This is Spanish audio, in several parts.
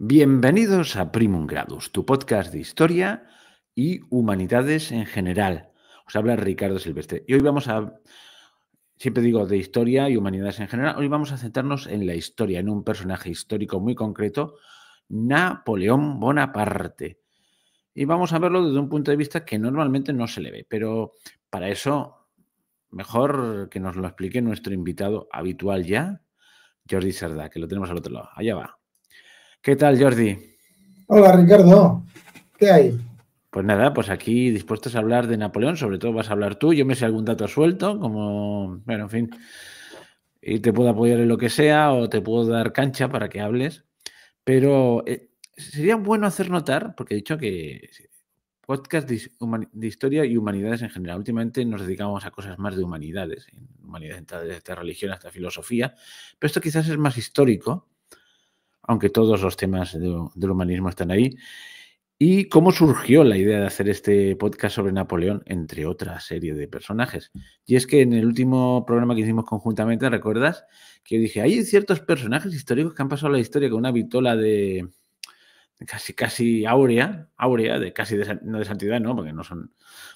Bienvenidos a Primum Gradus, tu podcast de historia y humanidades en general. Os habla Ricardo Silvestre. Y hoy siempre digo de historia y humanidades en general, hoy vamos a centrarnos en la historia, en un personaje histórico muy concreto, Napoleón Bonaparte. Y vamos a verlo desde un punto de vista que normalmente no se le ve, pero para eso mejor que nos lo explique nuestro invitado habitual ya, Jordi Sardá, que lo tenemos al otro lado. Allá va. ¿Qué tal, Jordi? Hola, Ricardo. ¿Qué hay? Pues nada, pues aquí dispuestos a hablar de Napoleón, sobre todo vas a hablar tú, yo me sé algún dato suelto, como, bueno, en fin, y te puedo apoyar en lo que sea o te puedo dar cancha para que hables, pero sería bueno hacer notar, porque he dicho que podcast de historia y humanidades en general, últimamente nos dedicamos a cosas más de humanidades, desde religión hasta filosofía, pero esto quizás es más histórico, aunque todos los temas del humanismo están ahí. ¿Y cómo surgió la idea de hacer este podcast sobre Napoleón, entre otra serie de personajes? Y es que en el último programa que hicimos conjuntamente, ¿recuerdas? Que yo dije, hay ciertos personajes históricos que han pasado a la historia con una vitola de casi áurea, no de santidad, ¿no?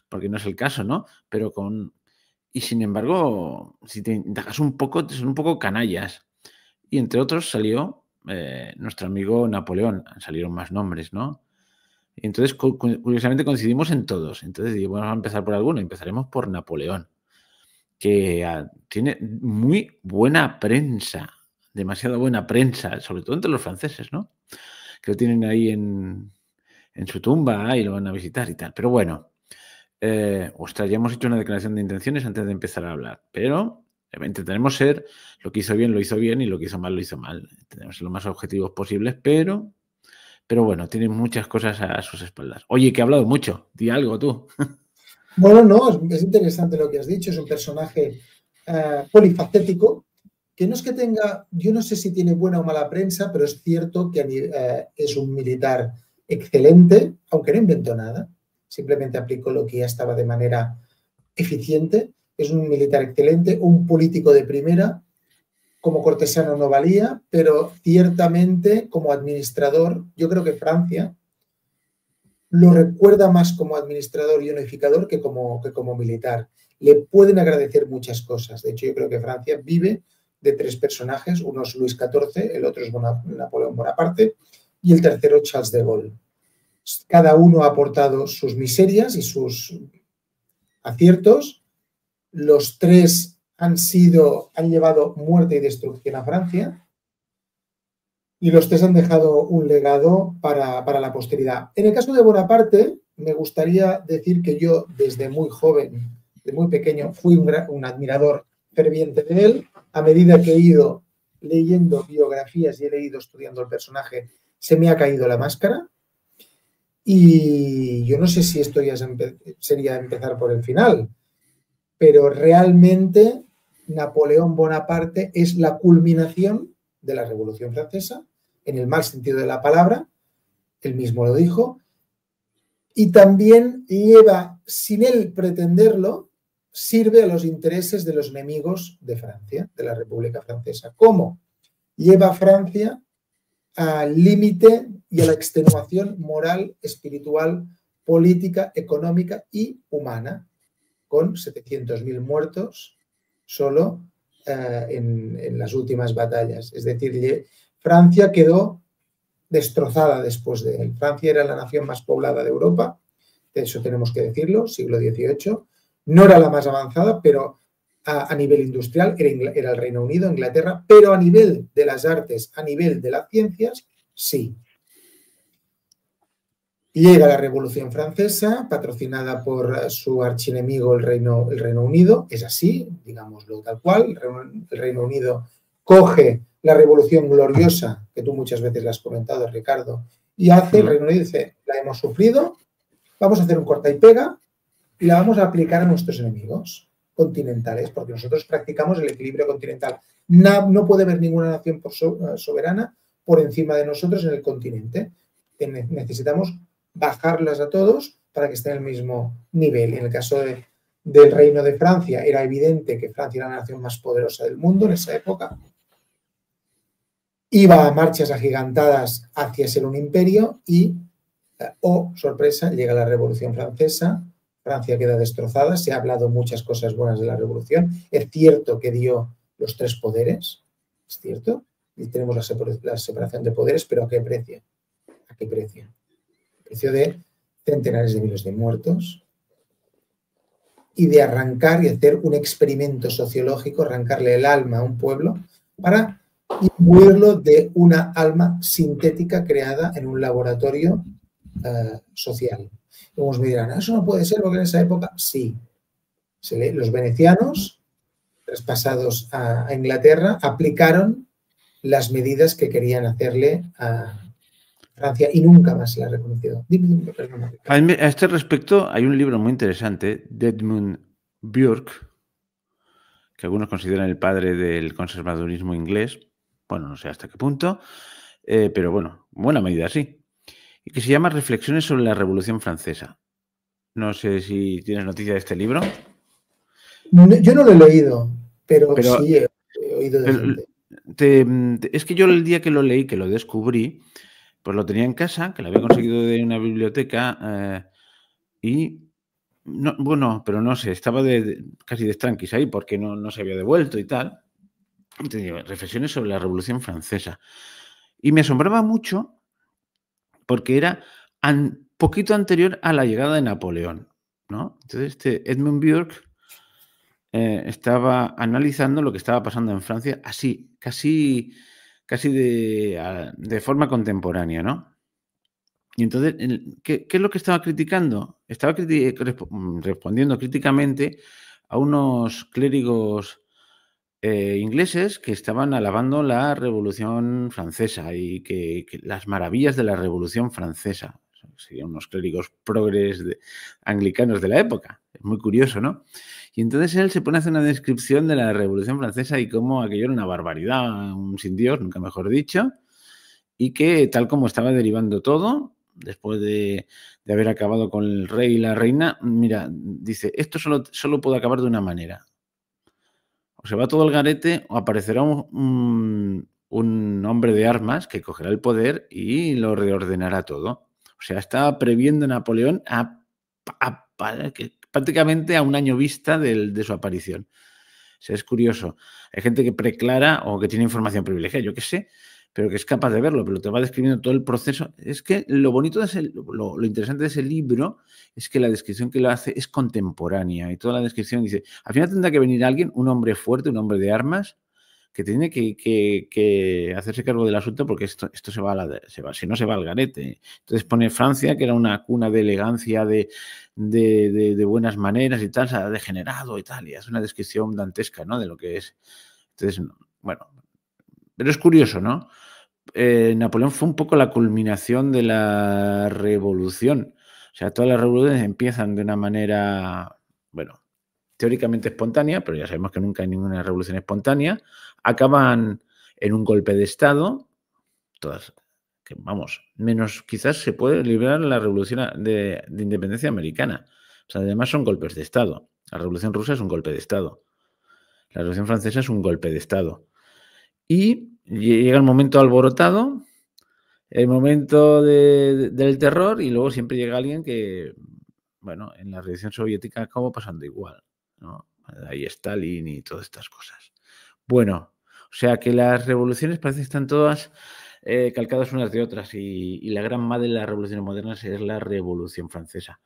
Porque no es el caso, ¿no? Pero y sin embargo, si te indagas un poco, son un poco canallas. Y entre otros salió nuestro amigo Napoleón. Salieron más nombres, ¿no? Y entonces, curiosamente, coincidimos en todos. Entonces, digo, vamos a empezar por alguno. Empezaremos por Napoleón, que tiene muy buena prensa, demasiado buena prensa, sobre todo entre los franceses, ¿no? Que lo tienen ahí en su tumba y lo van a visitar y tal. Pero bueno, ostras, ya hemos hecho una declaración de intenciones antes de empezar a hablar. Pero intentaremos ser lo que hizo bien, lo hizo bien y lo que hizo mal, lo hizo mal. Tenemos ser lo más objetivos posibles, pero bueno, tiene muchas cosas a sus espaldas. Oye, que he hablado mucho. Di algo tú. Bueno, no, es interesante lo que has dicho. Es un personaje polifacético, que no es que tenga, yo no sé si tiene buena o mala prensa, pero es cierto que es un militar excelente, aunque no inventó nada. Simplemente aplicó lo que ya estaba de manera eficiente. Es un militar excelente, un político de primera. Como cortesano no valía, pero ciertamente como administrador, yo creo que Francia lo recuerda más como administrador y unificador que como militar. Le pueden agradecer muchas cosas. De hecho, yo creo que Francia vive de tres personajes. Uno es Luis XIV, el otro es Napoleón Bonaparte y el tercero Charles de Gaulle. Cada uno ha aportado sus miserias y sus aciertos. Los tres han llevado muerte y destrucción a Francia. Y los tres han dejado un legado para la posteridad. En el caso de Bonaparte, me gustaría decir que yo desde muy joven, de muy pequeño, fui un admirador ferviente de él. A medida que he ido leyendo biografías y he ido estudiando el personaje, se me ha caído la máscara. Y yo no sé si esto ya sería empezar por el final, pero realmente Napoleón Bonaparte es la culminación de la Revolución Francesa, en el mal sentido de la palabra, él mismo lo dijo, y también lleva, sin él pretenderlo, sirve a los intereses de los enemigos de Francia, de la República Francesa. ¿Cómo? Lleva a Francia al límite y a la extenuación moral, espiritual, política, económica y humana, con 700.000 muertos solo en las últimas batallas. Es decir, Francia quedó destrozada después de él. Francia era la nación más poblada de Europa, eso tenemos que decirlo, siglo XVIII. No era la más avanzada, pero a nivel industrial era el Reino Unido, Inglaterra, pero a nivel de las artes, a nivel de las ciencias, sí. Llega la Revolución Francesa, patrocinada por su archienemigo el Reino Unido. Es así, digámoslo tal cual. El Reino Unido coge la Revolución Gloriosa, que tú muchas veces la has comentado, Ricardo, y el Reino Unido dice, la hemos sufrido, vamos a hacer un corta y pega y la vamos a aplicar a nuestros enemigos continentales, porque nosotros practicamos el equilibrio continental. No puede haber ninguna nación soberana por encima de nosotros en el continente. Necesitamos bajarlas a todos para que estén al mismo nivel. En el caso del Reino de Francia, era evidente que Francia era la nación más poderosa del mundo en esa época. iba a marchas agigantadas hacia ser un imperio y, oh, sorpresa, llega la Revolución Francesa, Francia queda destrozada, se ha hablado muchas cosas buenas de la Revolución, es cierto que dio los 3 poderes, es cierto, y tenemos la separación de poderes, pero ¿a qué precio? ¿A qué precio? ¿A precio de centenares de miles de muertos y de arrancar y hacer un experimento sociológico, arrancarle el alma a un pueblo para imbuirlo de una alma sintética creada en un laboratorio social? Algunos me dirán, eso no puede ser porque en esa época sí. Los venecianos, traspasados a Inglaterra, aplicaron las medidas que querían hacerle a Francia y nunca más se la ha reconocido. A este respecto hay un libro muy interesante de Edmund Burke, que algunos consideran el padre del conservadurismo inglés. Bueno, no sé hasta qué punto, pero bueno, en buena medida sí. Y que se llama Reflexiones sobre la Revolución Francesa. No sé si tienes noticia de este libro. Yo no lo he leído, pero sí he oído de gente. Es que yo el día que lo leí, que lo descubrí, pues lo tenía en casa, que lo había conseguido de una biblioteca y... No, bueno, pero no sé, estaba casi de tranquis ahí porque no se había devuelto y tal. Y te digo, reflexiones sobre la Revolución Francesa. Y me asombraba mucho porque era poquito anterior a la llegada de Napoleón, ¿no? Entonces, Edmund Burke estaba analizando lo que estaba pasando en Francia así, casi de forma contemporánea, ¿no? Y entonces, ¿qué es lo que estaba criticando? Estaba respondiendo críticamente a unos clérigos ingleses que estaban alabando la Revolución Francesa y que las maravillas de la Revolución Francesa. Serían unos clérigos progres anglicanos de la época. Es muy curioso, ¿no? Y entonces él se pone a hacer una descripción de la Revolución Francesa y cómo aquello era una barbaridad, un sin Dios, nunca mejor dicho, y que tal como estaba derivando todo, después de haber acabado con el rey y la reina, mira, dice, esto solo puede acabar de una manera. O se va todo al garete o aparecerá un hombre de armas que cogerá el poder y lo reordenará todo. O sea, está previendo Napoleón prácticamente a un año vista de su aparición. O sea, es curioso. Hay gente que preclara o que tiene información privilegiada, yo qué sé, pero que es capaz de verlo, pero te va describiendo todo el proceso. Es que lo bonito lo interesante de ese libro es que la descripción que lo hace es contemporánea y toda la descripción dice, al final tendrá que venir alguien, un hombre fuerte, un hombre de armas, que tiene que hacerse cargo del asunto porque esto se va si no se va al garete. Entonces pone Francia, que era una cuna de elegancia, de buenas maneras y tal, se ha degenerado y tal, y hace una descripción dantesca, ¿no?, de lo que es. Entonces, bueno, pero es curioso, ¿no? Napoleón fue un poco la culminación de la revolución. O sea, todas las revoluciones empiezan de una manera, bueno, teóricamente espontánea, pero ya sabemos que nunca hay ninguna revolución espontánea, acaban en un golpe de Estado, todas, que vamos, menos quizás se puede librar la revolución de independencia americana. O sea, además son golpes de Estado. La revolución rusa es un golpe de Estado. La revolución francesa es un golpe de Estado. Y llega el momento alborotado, el momento del terror, y luego siempre llega alguien que, bueno, en la revolución soviética acabó pasando igual, ¿no? Ahí Stalin y todas estas cosas. Bueno, o sea que las revoluciones parece que están todas calcadas unas de otras y la gran madre de las revoluciones modernas es la Revolución Francesa.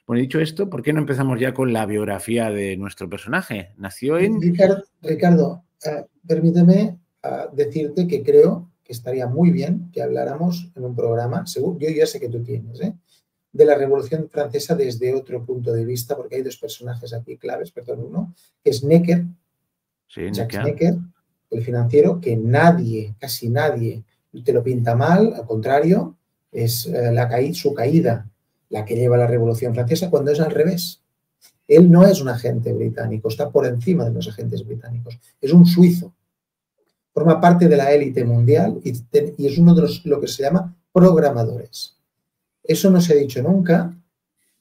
Bueno, dicho esto, ¿por qué no empezamos ya con la biografía de nuestro personaje? Nació en... Ricardo, permíteme decirte que creo que estaría muy bien que habláramos en un programa, seguro, yo ya sé que tú tienes, de la Revolución Francesa desde otro punto de vista, porque hay 2 personajes aquí claves, perdón, uno, que es Necker, sí, Jacques Necker, el financiero, que casi nadie te lo pinta mal, al contrario, es su caída la que lleva a la Revolución Francesa, cuando es al revés. Él no es un agente británico, está por encima de los agentes británicos, es un suizo. Forma parte de la élite mundial y es uno de lo que se llama programadores. Eso no se ha dicho nunca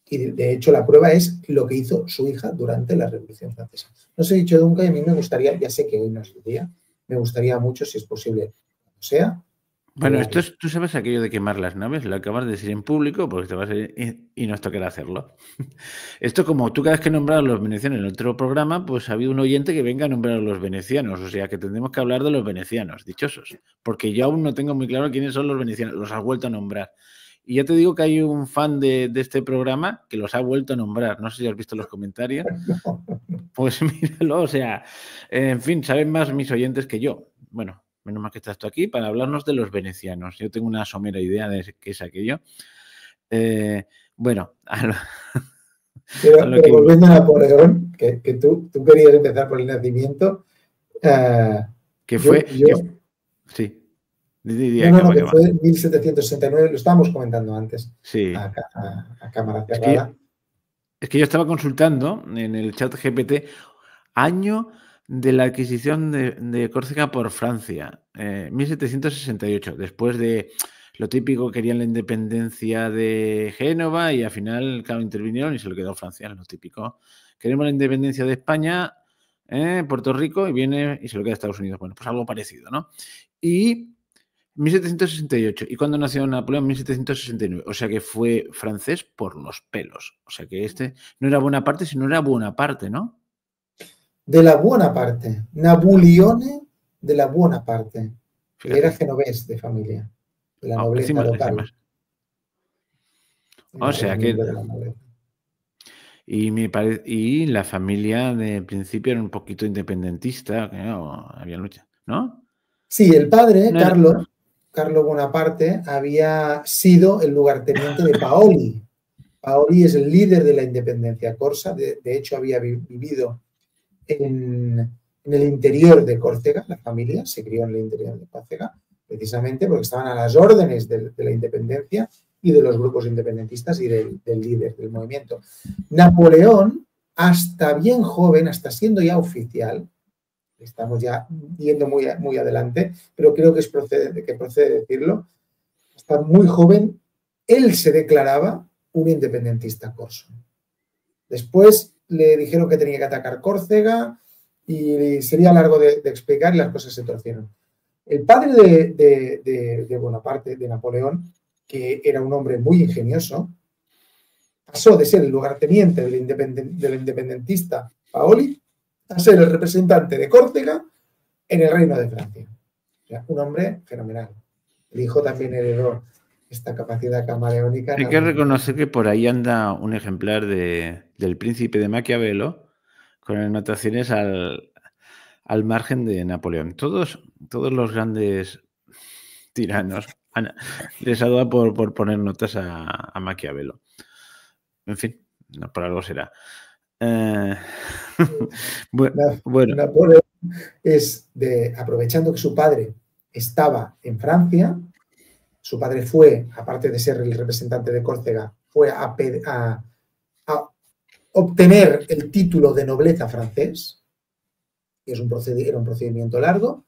y de hecho la prueba es lo que hizo su hija durante la Revolución Francesa. No se ha dicho nunca y a mí me gustaría, ya sé que hoy no es el día, me gustaría mucho, si es posible, sea. Bueno, esto es, tú sabes aquello de quemar las naves, lo acabas de decir en público porque te vas a ir y nos tocará hacerlo. Esto como tú cada vez que nombrar a los venecianos en otro programa, pues ha habido un oyente que venga a nombrar a los venecianos, o sea que tendremos que hablar de los venecianos, dichosos, porque yo aún no tengo muy claro quiénes son los venecianos, los has vuelto a nombrar. Y ya te digo que hay un fan de este programa que los ha vuelto a nombrar, no sé si has visto los comentarios. Pues míralo, o sea, en fin, saben más mis oyentes que yo. Bueno, menos mal que estás tú aquí para hablarnos de los venecianos. Yo tengo una somera idea de qué es aquello. Bueno, pero volviendo a Napoleón, que tú querías empezar por el nacimiento. Que fue... sí. No, que fue en 1769, lo estábamos comentando antes. Sí. A cámara cerrada. Es que yo estaba consultando en el chat GPT año de la adquisición de Córcega por Francia, 1768, después de lo típico, querían la independencia de Génova y al final, claro, intervinieron y se lo quedó Francia, lo típico. Queremos la independencia de España, Puerto Rico, y viene y se lo queda Estados Unidos. Bueno, pues algo parecido, ¿no? Y 1768. ¿Y cuándo nació Napoleón? 1769. O sea que fue francés por los pelos. O sea que este no era Bonaparte, sino era Bonaparte, ¿no? De la buena parte. Napoleone de la buena parte. Fíjate. Era genovés de familia. De la nobleza local. O sea que... Y la familia de principio era un poquito independentista, que no, había lucha, ¿no? Sí, el padre, no Carlo Bonaparte, había sido el lugarteniente de Paoli. Paoli es el líder de la independencia corsa, de hecho había vivido en el interior de Córcega, la familia se crió en el interior de Córcega, precisamente porque estaban a las órdenes de la independencia y de los grupos independentistas y del líder del movimiento. Napoleón, hasta bien joven, hasta siendo ya oficial, estamos ya yendo muy adelante, pero creo que procede decirlo, hasta muy joven, él se declaraba un independentista corso. Después le dijeron que tenía que atacar Córcega y sería largo de explicar y las cosas se torcieron. El padre de Bonaparte, de Napoleón, que era un hombre muy ingenioso, pasó de ser el lugarteniente del independentista Paoli a ser el representante de Córcega en el Reino de Francia. O sea, un hombre fenomenal. El hijo también heredó esta capacidad camaleónica. Hay que reconocer que por ahí anda un ejemplar del Príncipe de Maquiavelo con anotaciones al margen de Napoleón. Todos los grandes tiranos les ha dado por poner notas a Maquiavelo. En fin, no, por algo será. Bueno. Napoleón es aprovechando que su padre estaba en Francia, su padre fue, aparte de ser el representante de Córcega, fue a obtener el título de nobleza francés, que era un procedimiento largo,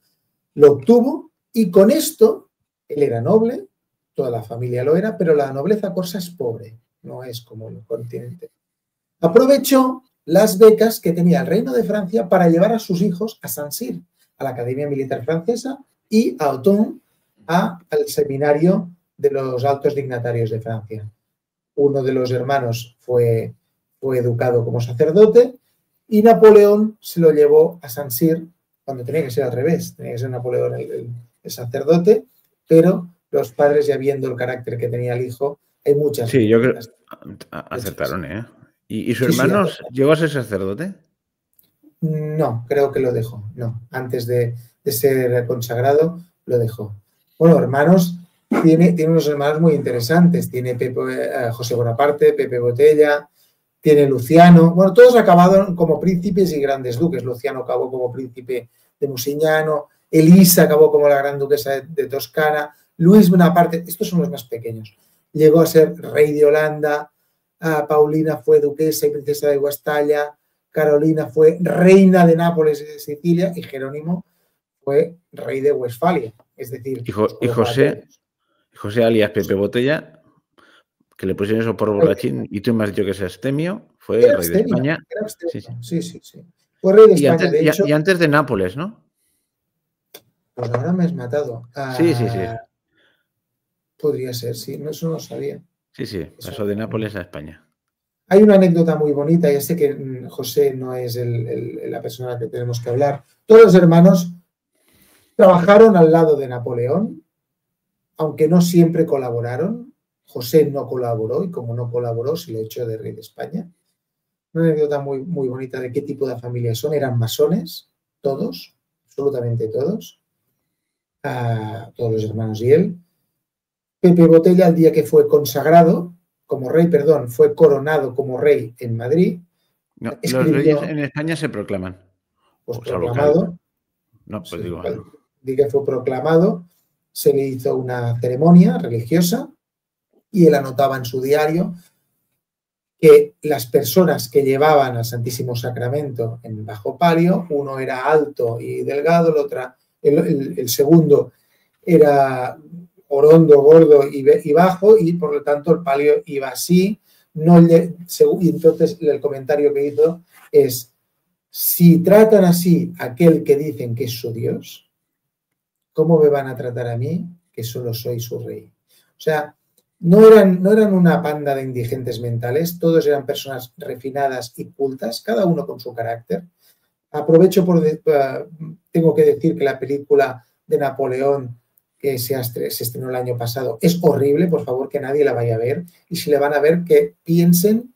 lo obtuvo y con esto él era noble, toda la familia lo era, pero la nobleza corsa es pobre, no es como el continente. Aprovechó las becas que tenía el Reino de Francia para llevar a sus hijos a Saint-Cyr, a la Academia Militar Francesa, y a Autun, al seminario de los altos dignatarios de Francia. Uno de los hermanos fue educado como sacerdote y Napoleón se lo llevó a Saint-Cyr cuando tenía que ser al revés, tenía que ser Napoleón el sacerdote, pero los padres, ya viendo el carácter que tenía el hijo, hay muchas... Sí, yo creo que acertaron, ¿eh? ¿Y su hermano llegó a ser sacerdote? No, creo que lo dejó, no. Antes de ser consagrado, lo dejó. Bueno, hermanos, tiene unos hermanos muy interesantes. Tiene José Bonaparte, Pepe Botella, tiene Luciano. Bueno, todos acabaron como príncipes y grandes duques. Luciano acabó como príncipe de Musignano, Elisa acabó como la gran duquesa de Toscana, Luis Bonaparte, estos son los más pequeños, llegó a ser rey de Holanda, Paulina fue duquesa y princesa de Guastalla, Carolina fue reina de Nápoles y de Sicilia y Jerónimo fue rey de Westfalia. Es decir, y José alias Pepe Botella, que le pusieron eso por borrachín, y tú me has dicho que es abstemio, fue era rey de España. Sí. Fue rey de España, y antes de Nápoles, ¿no? Pues ahora me has matado. Sí, sí, sí. Podría ser, sí, no, eso no lo sabía. Sí, sí, pasó de Nápoles a España. Hay una anécdota muy bonita, ya sé que José no es la persona a la que tenemos que hablar. Todos los hermanos trabajaron al lado de Napoleón, aunque no siempre colaboraron. José no colaboró y como no colaboró se le echó de rey de España. Una anécdota muy, muy bonita de qué tipo de familia son. Eran masones, todos, absolutamente todos, todos los hermanos y él. Pepe Botella, el día que fue consagrado como rey, perdón, fue coronado como rey en Madrid. No, los reyes Escribió, en España se proclaman. pues Salvo que hay. proclamado, No, pues sí, digo. di que fue proclamado, se le hizo una ceremonia religiosa y él anotaba en su diario que las personas que llevaban al Santísimo Sacramento en bajo palio, uno era alto y delgado, el segundo era orondo, gordo y bajo, y por lo tanto el palio iba así. Y entonces el comentario que hizo es: si tratan así a aquel que dicen que es su Dios, ¿cómo me van a tratar a mí, que solo soy su rey? O sea, no eran una panda de indigentes mentales, todos eran personas refinadas y cultas, cada uno con su carácter. Aprovecho tengo que decir que la película de Napoleón que se estrenó el año pasado es horrible, por favor que nadie la vaya a ver, y si le van a ver que piensen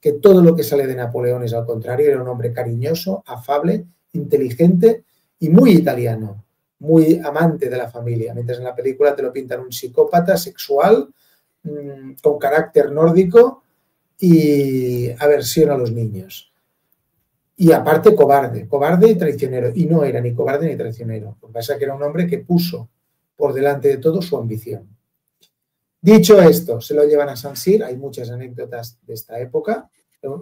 que todo lo que sale de Napoleón es al contrario, era un hombre cariñoso, afable, inteligente y muy italiano, muy amante de la familia, mientras en la película te lo pintan un psicópata sexual, con carácter nórdico y aversión a los niños. Y aparte cobarde y traicionero. Y no era ni cobarde ni traicionero. Lo que pasa es que era un hombre que puso por delante de todo su ambición. Dicho esto, se lo llevan a San Sir. Hay muchas anécdotas de esta época.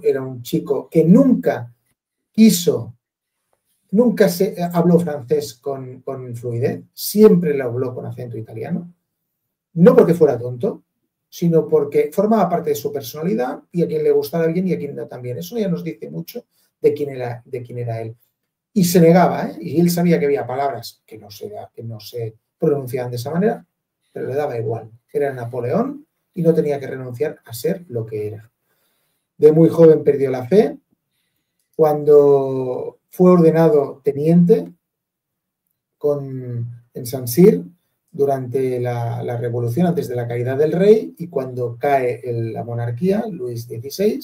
Era un chico que nunca habló francés con fluidez. Siempre lo habló con acento italiano. No porque fuera tonto, sino porque formaba parte de su personalidad y a quien le gustaba bien y a quien no también. Eso ya nos dice mucho de quién era él. Y se negaba, y él sabía que había palabras que no se pronunciaban de esa manera, pero le daba igual. Era Napoleón y no tenía que renunciar a ser lo que era. De muy joven perdió la fe. Cuando fue ordenado teniente en San Sir, durante la revolución, antes de la caída del rey, y cuando cae la monarquía, Luis XVI,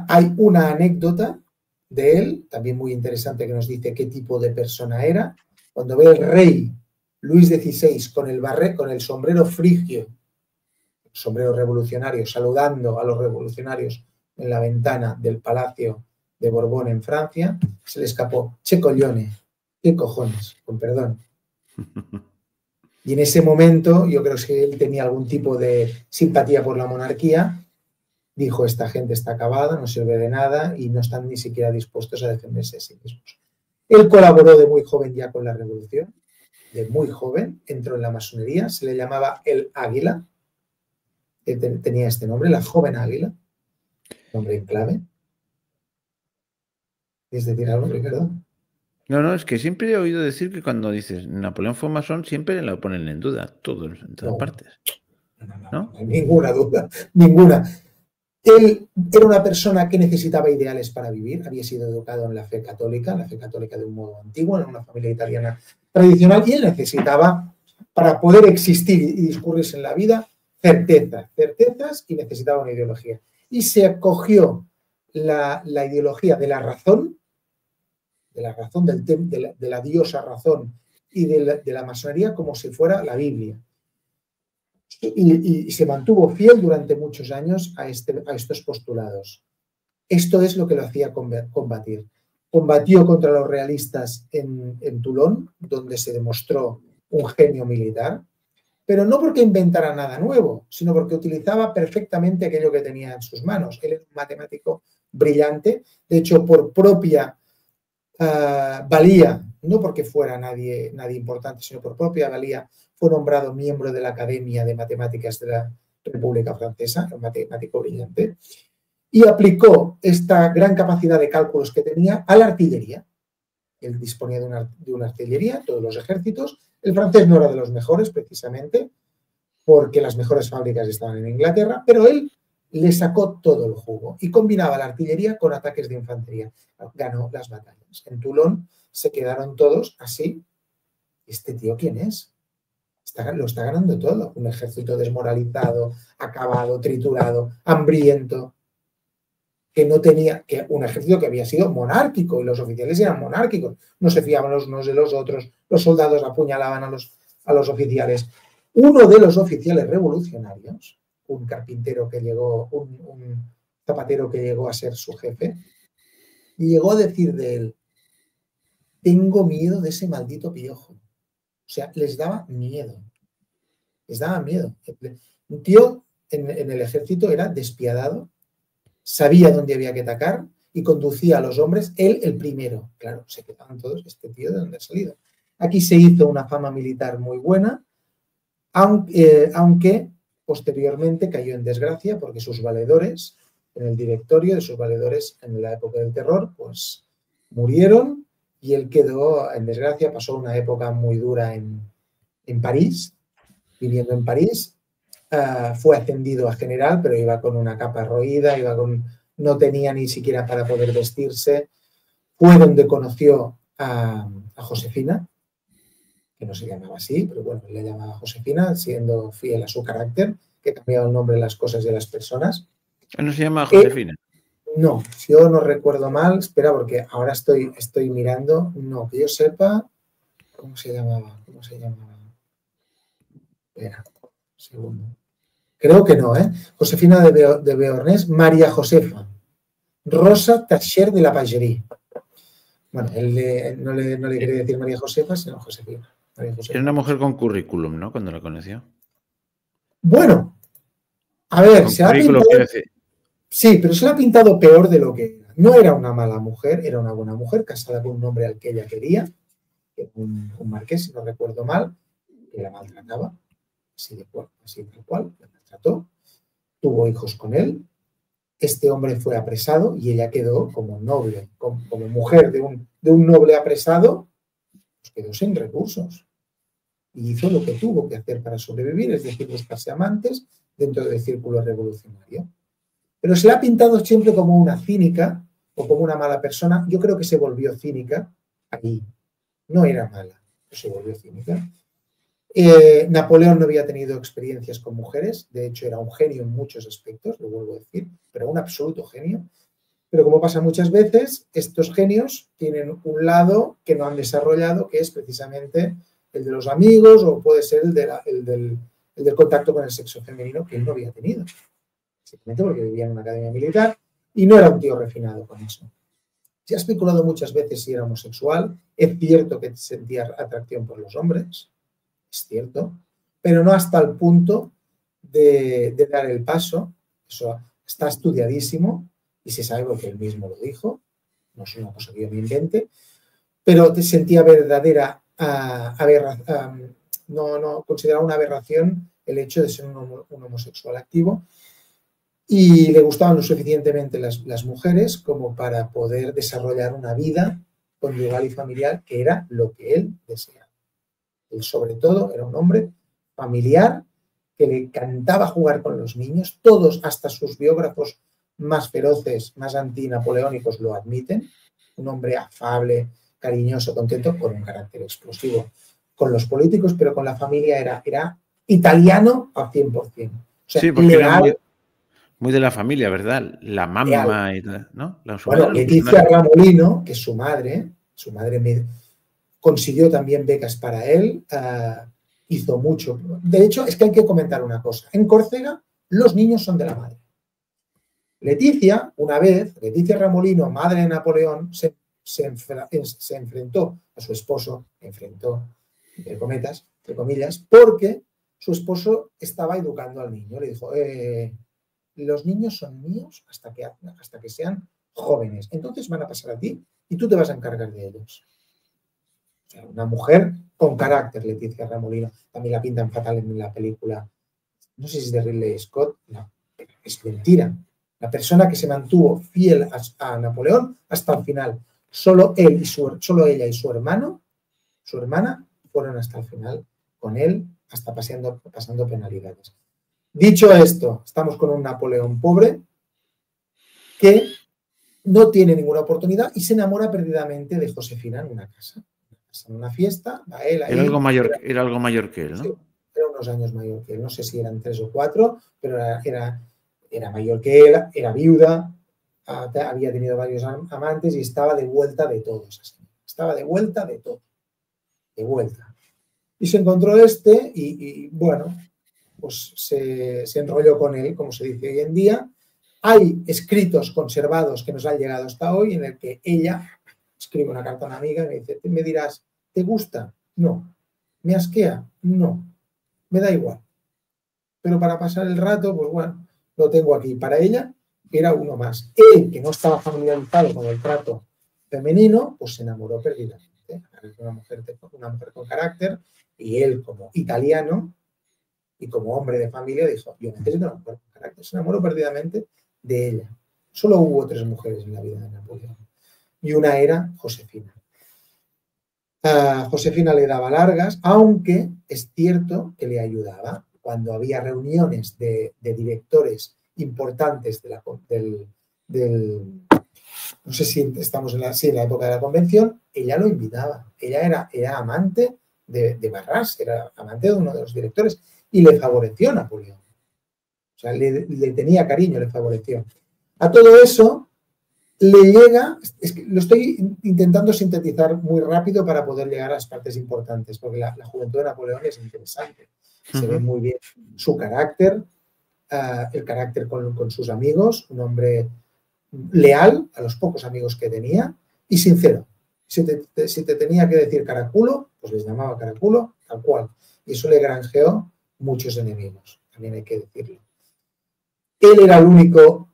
hay una anécdota de él, también muy interesante, que nos dice qué tipo de persona era. Cuando ve el rey Luis XVI con el sombrero frigio, sombrero revolucionario, saludando a los revolucionarios en la ventana del Palacio de Borbón en Francia, se le escapó: che coglione, qué cojones, con perdón. Y en ese momento, yo creo que él tenía algún tipo de simpatía por la monarquía. Dijo: esta gente está acabada, no sirve de nada y no están ni siquiera dispuestos a defenderse a sí mismos. Él colaboró de muy joven ya con la revolución, de muy joven, entró en la masonería, se le llamaba el Águila, tenía este nombre, la joven Águila, nombre en clave. ¿Quieres decir algo, Ricardo? No, es que siempre he oído decir que cuando dices Napoleón fue masón, siempre lo ponen en duda, todos, en todas partes. No, ninguna duda, ninguna. Él era una persona que necesitaba ideales para vivir, había sido educado en la fe católica de un modo antiguo, en una familia italiana tradicional, y él necesitaba, para poder existir y discurrirse en la vida, certezas, y necesitaba una ideología. Y se acogió la ideología de la razón, de la diosa razón y de la masonería como si fuera la Biblia. Y se mantuvo fiel durante muchos años a estos postulados. Esto es lo que lo hacía combatir. Combatió contra los realistas en Toulon, donde se demostró un genio militar, pero no porque inventara nada nuevo, sino porque utilizaba perfectamente aquello que tenía en sus manos. Él era un matemático brillante, de hecho, por propia valía, no porque fuera nadie importante, sino por propia valía, fue nombrado miembro de la Academia de Matemáticas de la República Francesa, un matemático brillante, y aplicó esta gran capacidad de cálculos que tenía a la artillería. Él disponía de una artillería, todos los ejércitos. El francés no era de los mejores, precisamente, porque las mejores fábricas estaban en Inglaterra, pero él le sacó todo el jugo y combinaba la artillería con ataques de infantería. Ganó las batallas. En Toulon se quedaron todos así. ¿Este tío quién es? Lo está ganando todo. Un ejército desmoralizado, acabado, triturado, hambriento, que no tenía, que un ejército que había sido monárquico y los oficiales eran monárquicos. No se fiaban los unos de los otros. Los soldados apuñalaban a los oficiales. Uno de los oficiales revolucionarios, un carpintero que llegó, un zapatero que llegó a ser su jefe, llegó a decir de él: tengo miedo de ese maldito piojo. O sea, les daba miedo. Les daba miedo. Un tío en el ejército era despiadado, sabía dónde había que atacar y conducía a los hombres, él el primero. Claro, se quedaban todos, este tío de dónde ha salido. Aquí se hizo una fama militar muy buena, aunque posteriormente cayó en desgracia porque sus valedores, en el directorio de sus valedores en la época del terror, pues murieron y él quedó en desgracia, pasó una época muy dura en París, viviendo en París. Fue ascendido a general, pero iba con una capa roída, no tenía ni siquiera para poder vestirse. Fue donde conoció a Josefina, que no se llamaba así, pero bueno, le llamaba Josefina, siendo fiel a su carácter, que cambiaba el nombre de las cosas y de las personas. ¿No se llama Josefina? No, si yo no recuerdo mal, espera, porque ahora estoy mirando, no, que yo sepa, ¿cómo se llamaba? Espera, un segundo. Creo que no, ¿eh? Josefina de Beauharnais, María Josefa, Rosa Tacher de la Pagerie. Bueno, él no le quería decir María Josefa, sino Josefina. Era una mujer con currículum, ¿no? Cuando la conoció. Bueno, a ver, se la ha pintado... Sí, pero se la ha pintado peor de lo que era. No era una mala mujer, era una buena mujer, casada con un hombre al que ella quería, un marqués, si no recuerdo mal, que la maltrataba, así tal cual, la maltrató, tuvo hijos con él. Este hombre fue apresado y ella quedó como noble, como mujer de un noble apresado, pues quedó sin recursos. Y hizo lo que tuvo que hacer para sobrevivir, es decir, buscarse amantes dentro del círculo revolucionario. Pero se la ha pintado siempre como una cínica o como una mala persona. Yo creo que se volvió cínica ahí. No era mala, pero se volvió cínica. Napoleón no había tenido experiencias con mujeres, de hecho era un genio en muchos aspectos, lo vuelvo a decir, pero un absoluto genio. Pero como pasa muchas veces, estos genios tienen un lado que no han desarrollado, que es precisamente el de los amigos o puede ser el del contacto con el sexo femenino, que él no había tenido. Simplemente porque vivía en una academia militar y no era un tío refinado con eso. Se ha especulado muchas veces si era homosexual. Es cierto que sentía atracción por los hombres, es cierto, pero no hasta el punto de dar el paso. Eso está estudiadísimo y se sabe porque él mismo lo dijo, no es una cosa que yo me invente, pero te sentía verdadera no consideraba una aberración el hecho de ser un homosexual activo y le gustaban lo suficientemente las mujeres como para poder desarrollar una vida conyugal y familiar que era lo que él deseaba. Él sobre todo era un hombre familiar que le encantaba jugar con los niños, todos, hasta sus biógrafos más feroces, más antinapoleónicos lo admiten, un hombre afable, cariñoso, contento, con un carácter explosivo con los políticos, pero con la familia era italiano al 100%. O sea, sí, porque legal, era muy de la familia, ¿verdad? La mamá y tal, ¿no? Bueno, Leticia Ramolino, que es su madre consiguió también becas para él, hizo mucho. De hecho, es que hay que comentar una cosa. En Córcega, los niños son de la madre. Leticia Ramolino, madre de Napoleón, se enfrentó a su esposo, entre comillas, porque su esposo estaba educando al niño. Le dijo, los niños son míos hasta que sean jóvenes. Entonces van a pasar a ti y tú te vas a encargar de ellos. O sea, una mujer con carácter, Leticia Ramolino. También la pintan fatal en la película, no sé si es de Ridley Scott, no, es mentira. La persona que se mantuvo fiel a Napoleón hasta el final. Solo solo ella y su hermana, fueron hasta el final con él, hasta pasando penalidades. Dicho esto, estamos con un Napoleón pobre que no tiene ninguna oportunidad y se enamora perdidamente de Josefina en una casa. En una fiesta, va él ahí. Era algo mayor que él, ¿no? Sí, era unos años mayor que él. No sé si eran 3 o 4, pero era mayor que él, era viuda, había tenido varios amantes y estaba de vuelta de todos. Estaba de vuelta de todo. De vuelta. Y se encontró y bueno, pues se enrolló con él, como se dice hoy en día. Hay escritos conservados que nos han llegado hasta hoy en el que ella escribe una carta a una amiga y me dice, me dirás, ¿te gusta? No. ¿Me asquea? No. Me da igual. Pero para pasar el rato, pues bueno, lo tengo aquí. Para ella era uno más. Él, que no estaba familiarizado con el trato femenino, pues se enamoró perdidamente. Una mujer con carácter, y él, como italiano y como hombre de familia, dijo, yo necesito una mujer con carácter. Se enamoró perdidamente de ella. Solo hubo 3 mujeres en la vida de Napoleón. Y una era Josefina. Josefina le daba largas, aunque es cierto que le ayudaba. Cuando había reuniones de directores importantes no sé si estamos en la época de la convención, ella lo invitaba. Ella era amante de Barras, era amante de uno de los directores y le favoreció a Napoleón. O sea, le tenía cariño, le favoreció. A todo eso le llega, es que lo estoy intentando sintetizar muy rápido para poder llegar a las partes importantes, porque la juventud de Napoleón es interesante. Se ve muy bien su carácter, el carácter con sus amigos, un hombre leal a los pocos amigos que tenía y sincero. Si te tenía que decir caraculo, pues les llamaba caraculo, tal cual. Y eso le granjeó muchos enemigos, también hay que decirlo. Él era el único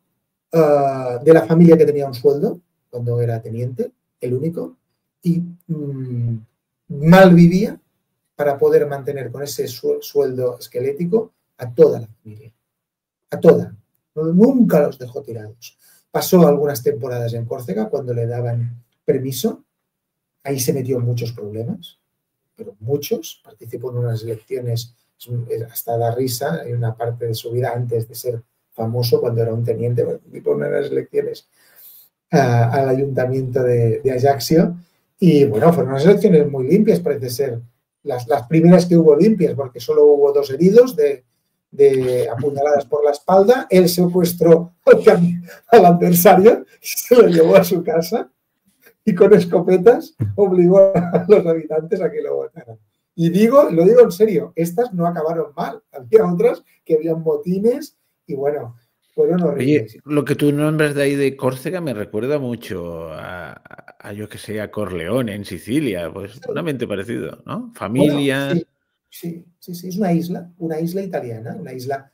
de la familia que tenía un sueldo cuando era teniente, el único, y mal vivía para poder mantener con ese sueldo esquelético a toda la familia. A toda. Nunca los dejó tirados. Pasó algunas temporadas en Córcega cuando le daban permiso. Ahí se metió en muchos problemas, pero muchos. Participó en unas elecciones, hasta da risa, en una parte de su vida antes de ser famoso, cuando era un teniente, participó en unas elecciones al ayuntamiento de Ajaccio. Y bueno, fueron unas elecciones muy limpias, parece ser. Las primeras que hubo limpias, porque solo hubo 2 heridos de apuñaladas por la espalda. Él secuestró al adversario y se lo llevó a su casa y con escopetas obligó a los habitantes a que lo votaran. Y lo digo en serio, estas no acabaron mal. Había otras que habían motines y bueno, fueron horribles. Oye, lo que tú nombras de ahí de Córcega me recuerda mucho yo que sé, a Corleone en Sicilia, pues un ambiente parecido, ¿no? Bueno, Familias. sí, es una isla italiana, una isla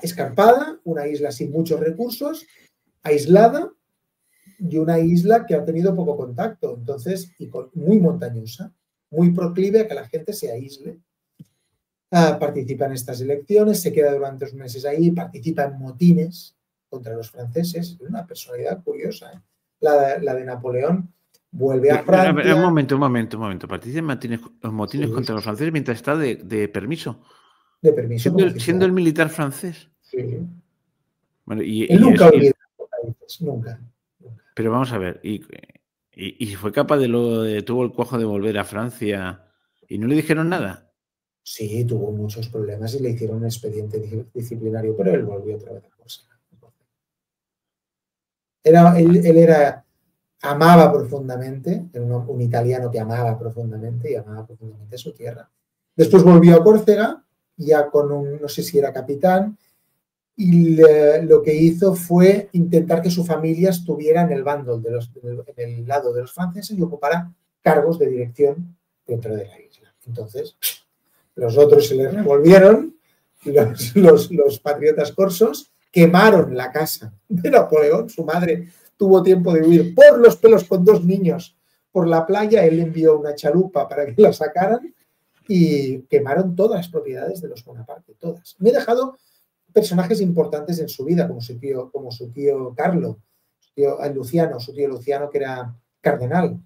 escarpada, una isla sin muchos recursos, aislada y una isla que ha tenido poco contacto, entonces, y muy montañosa, muy proclive a que la gente se aísle. Participa en estas elecciones, se queda durante 2 meses ahí, participa en motines contra los franceses. Es una personalidad curiosa, ¿eh? La de Napoleón. Vuelve a Francia. Un momento. Participa en motines contra los franceses mientras está de permiso. De permiso. Siendo el militar francés. Sí. Bueno, Él nunca olvida los países, nunca. Pero vamos a ver, y fue capaz tuvo el cuajo de volver a Francia y no le dijeron nada. Sí, tuvo muchos problemas y le hicieron un expediente disciplinario, pero él volvió otra vez a Córcega. Él amaba profundamente, era un italiano que amaba profundamente y amaba profundamente su tierra. Después volvió a Córcega, ya con no sé si era capitán, y lo que hizo fue intentar que su familia estuviera en el bando, en el lado de los franceses y ocupara cargos de dirección dentro de la isla. Entonces, los otros se les revolvieron, los patriotas corsos quemaron la casa de Napoleón. Su madre tuvo tiempo de huir por los pelos con 2 niños por la playa. Él envió una chalupa para que la sacaran y quemaron todas las propiedades de los Bonaparte, todas. Me he dejado personajes importantes en su vida, como su tío Carlo, su tío Luciano, que era cardenal.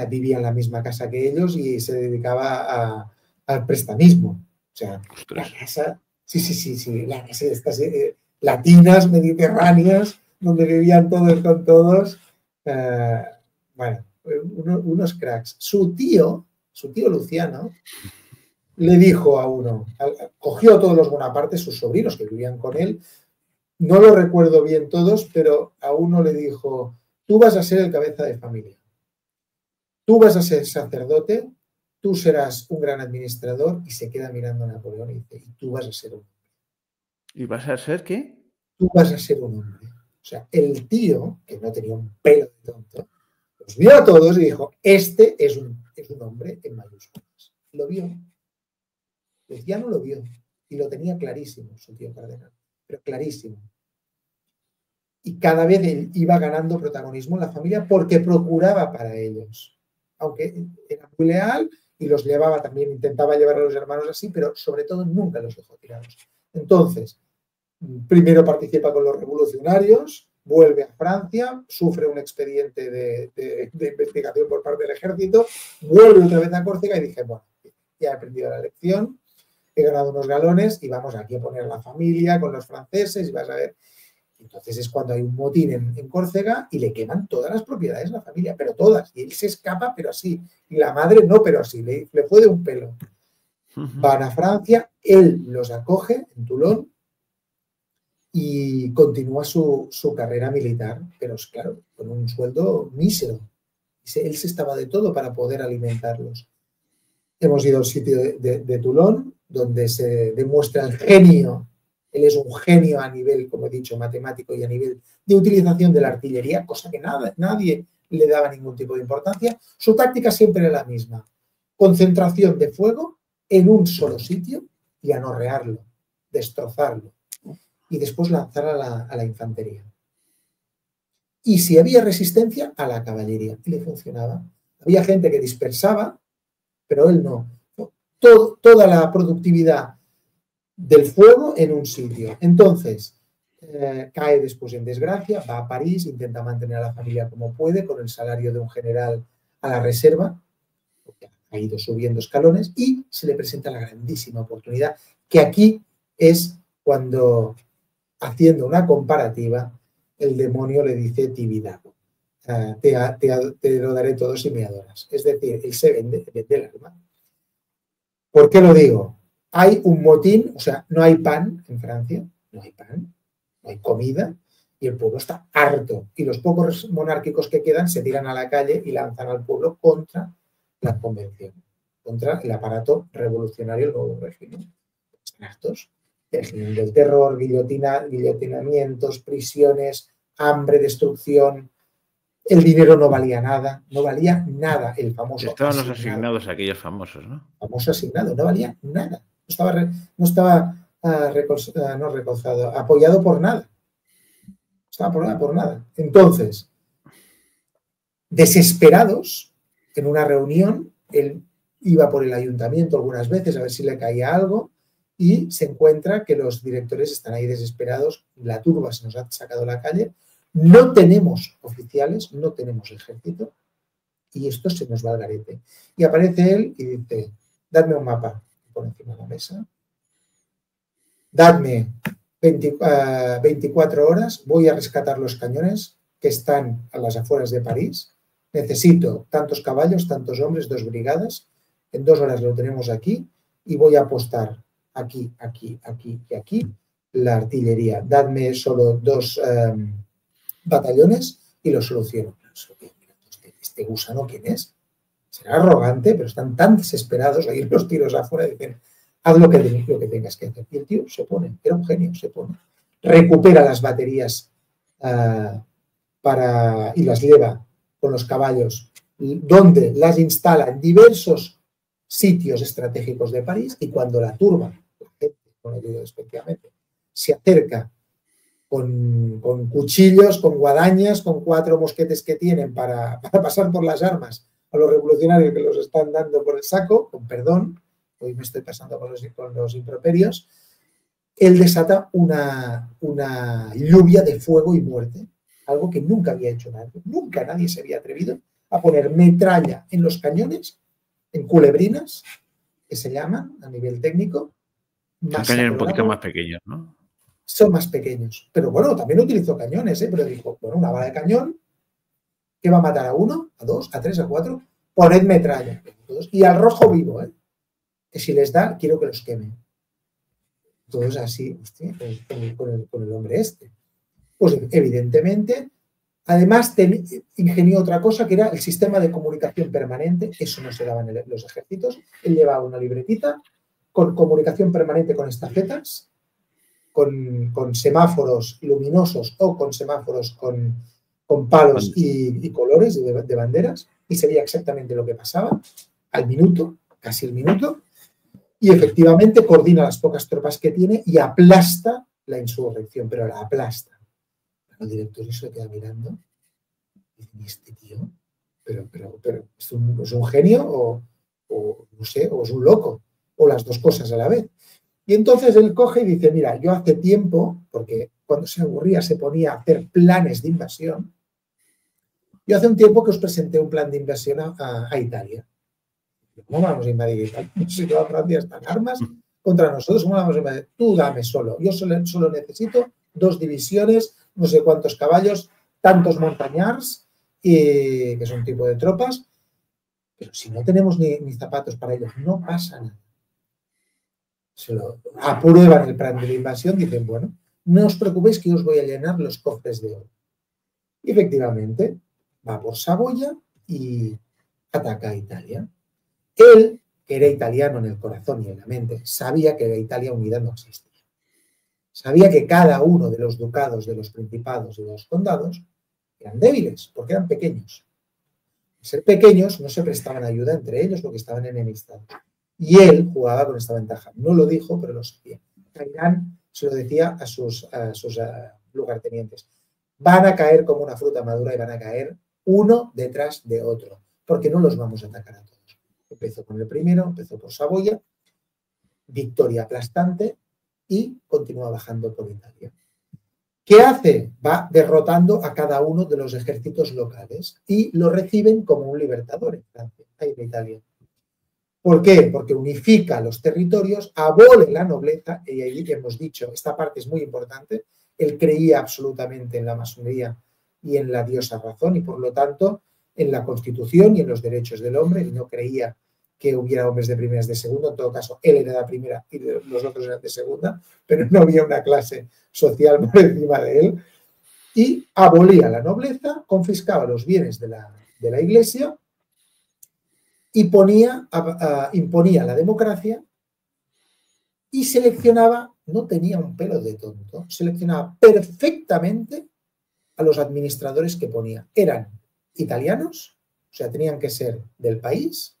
Vivía en la misma casa que ellos y se dedicaba al prestamismo. O sea, la casa, sí, la casa de estas latinas, mediterráneas, donde vivían todos con todos. Bueno, unos cracks. Su tío Luciano, le dijo a uno, cogió a todos los Bonaparte, sus sobrinos que vivían con él, no lo recuerdo bien todos, pero a uno le dijo, tú vas a ser el cabeza de familia, tú vas a ser sacerdote, tú serás un gran administrador, y se queda mirando a Napoleón y dice, y tú vas a ser un hombre. ¿Y vas a ser qué? Tú vas a ser un hombre. O sea, el tío, que no tenía un pelo de tonto, los vio a todos y dijo, este es un hombre en mayúsculas. Lo vio. Ya no lo vio y lo tenía clarísimo su tío cardenal, pero clarísimo. Y cada vez él iba ganando protagonismo en la familia porque procuraba para ellos, aunque era muy leal y los llevaba también, intentaba llevar a los hermanos así, pero sobre todo nunca los dejó tirados. Entonces, primero participa con los revolucionarios, vuelve a Francia, sufre un expediente de investigación por parte del ejército, vuelve otra vez a Córcega y dije, bueno, ya he aprendido la lección, he ganado unos galones y vamos aquí a poner la familia con los franceses y vas a ver. Entonces es cuando hay un motín en Córcega y le queman todas las propiedades a la familia, pero todas. Y él se escapa, pero así. Y la madre no, pero así. Le fue de un pelo. Van a Francia, él los acoge en Toulon y continúa su carrera militar, pero es claro, con un sueldo mísero. Él se estaba de todo para poder alimentarlos. Hemos ido al sitio de Toulon, donde se demuestra el genio. Él es un genio a nivel, como he dicho, matemático y a nivel de utilización de la artillería, cosa que nadie le daba ningún tipo de importancia. Su táctica siempre era la misma. Concentración de fuego en un solo sitio y anorrearlo, destrozarlo. Y después lanzar a la infantería. Y si había resistencia, a la caballería. Y le funcionaba. Había gente que dispersaba, pero él no. Toda la productividad del fuego en un sitio. Entonces, cae después en desgracia, va a París, intenta mantener a la familia como puede, con el salario de un general a la reserva, porque ha ido subiendo escalones, y se le presenta la grandísima oportunidad, que aquí es cuando, haciendo una comparativa, el demonio le dice Tibidabo. Te lo daré todo si me adoras. Es decir, él se vende el alma. ¿Por qué lo digo? Hay un motín, o sea, no hay pan en Francia, no hay pan, no hay comida, y el pueblo está harto. Y los pocos monárquicos que quedan se tiran a la calle y lanzan al pueblo contra la convención, contra el aparato revolucionario del nuevo régimen. Están hartos. Del terror, guillotinamientos, prisiones, hambre, destrucción. El dinero no valía nada, el famoso estaban los asignados aquellos famosos, ¿no? Famoso asignado, no valía nada. No estaba apoyado por nada. Estaba por nada. Entonces, desesperados, en una reunión, él iba por el ayuntamiento algunas veces a ver si le caía algo y se encuentra que los directores están ahí desesperados, la turba se nos ha sacado a la calle, no tenemos oficiales, no tenemos ejército y esto se nos va al garete. Y aparece él y dice, dadme un mapa por encima de la mesa, dadme 24 horas, voy a rescatar los cañones que están a las afueras de París, necesito tantos caballos, tantos hombres, 2 brigadas, en 2 horas lo tenemos aquí y voy a apostar aquí, aquí, aquí y aquí la artillería. Dadme solo 2 batallones y lo soluciono. Este gusano, ¿quién es? Será arrogante, pero están tan desesperados, ahí los tiros afuera y dicen, haz lo que tengas que hacer. Y el tío se pone, era un genio, se pone. Recupera las baterías y las lleva con los caballos, donde las instala en diversos sitios estratégicos de París, y cuando la turba, la gente, no lo digo especialmente, se acerca con cuchillos, con guadañas, con 4 mosquetes que tienen para pasar por las armas a los revolucionarios que los están dando por el saco, con perdón, hoy me estoy pasando con los improperios, él desata una lluvia de fuego y muerte algo que nunca había hecho nadie. Nunca nadie se había atrevido a poner metralla en los cañones, en culebrinas, que se llaman a nivel técnico. Son cañones un poquito más pequeños, ¿no? Son más pequeños. Pero bueno, también utilizó cañones, pero dijo, bueno, una bala de cañón, ¿qué va a matar a uno, a dos, a tres, a cuatro? Poned metralla. Y al rojo vivo, que si les da, quiero que los quemen. Todos así, hostia, con el hombre este. Pues evidentemente, además ingenió otra cosa que era el sistema de comunicación permanente. Eso no se daba en los ejércitos. Él llevaba una libretita con comunicación permanente con estafetas, con semáforos luminosos o con semáforos con palos y colores de banderas, y se veía exactamente lo que pasaba al minuto, casi el minuto, y efectivamente coordina las pocas tropas que tiene y aplasta la insurrección, pero la aplasta. El director se queda mirando y dice, ¿y este tío? Pero ¿es un genio o no sé, o es un loco? O las dos cosas a la vez. Y entonces él coge y dice, mira, yo hace tiempo, porque cuando se aburría se ponía a hacer planes de invasión, yo hace un tiempo que os presenté un plan de invasión a Italia. ¿Cómo vamos a invadir Italia? Si toda Francia está en armas contra nosotros, ¿cómo vamos a invadir? Tú dame solo. Yo solo necesito 2 divisiones, no sé cuántos caballos, tantos montañars, que es un tipo de tropas, pero si no tenemos ni zapatos para ellos, no pasa nada. Se lo aprueban el plan de la invasión, dicen, bueno, no os preocupéis que yo os voy a llenar los cofres de oro. Y efectivamente, va por Saboya y ataca a Italia. Él, que era italiano en el corazón y en la mente, sabía que la Italia unida no existía. Sabía que cada uno de los ducados, de los principados y de los condados eran débiles, porque eran pequeños. Al ser pequeños no se prestaban ayuda entre ellos porque estaban enemistados. Y él jugaba con esta ventaja. No lo dijo, pero lo sabía. Cairán se lo decía a sus lugartenientes. Van a caer como una fruta madura y van a caer uno detrás de otro, porque no los vamos a atacar a todos. Empezó con el primero, empezó por Saboya, victoria aplastante y continúa bajando por Italia. ¿Qué hace? Va derrotando a cada uno de los ejércitos locales y lo reciben como un libertador en Francia, en Italia. ¿Por qué? Porque unifica los territorios, abole la nobleza, y ahí hemos dicho, esta parte es muy importante, él creía absolutamente en la masonería y en la diosa razón y por lo tanto en la Constitución y en los derechos del hombre, y no creía que hubiera hombres de primera y de segunda, en todo caso él era de primera y los otros eran de segunda, pero no había una clase social por encima de él, y abolía la nobleza, confiscaba los bienes de la iglesia y imponía la democracia y seleccionaba, no tenía un pelo de tonto, seleccionaba perfectamente a los administradores que ponía. Eran italianos, o sea, tenían que ser del país,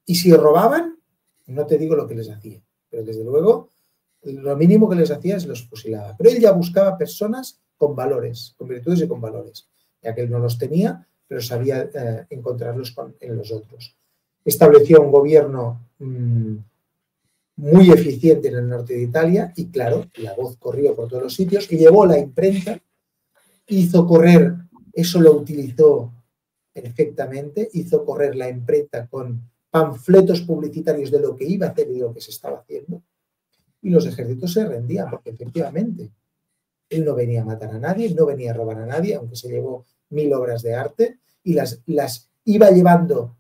y si robaban, no te digo lo que les hacía, pero desde luego lo mínimo que les hacía es los fusilaba. Pero él ya buscaba personas con valores, con virtudes y con valores, ya que él no los tenía, pero sabía encontrarlos en los otros. Estableció un gobierno muy eficiente en el norte de Italia y, claro, la voz corrió por todos los sitios y llevó la imprenta, hizo correr, eso lo utilizó perfectamente, hizo correr la imprenta con panfletos publicitarios de lo que iba a hacer y de lo que se estaba haciendo, y los ejércitos se rendían porque efectivamente él no venía a matar a nadie, no venía a robar a nadie, aunque se llevó 1000 obras de arte y las iba llevando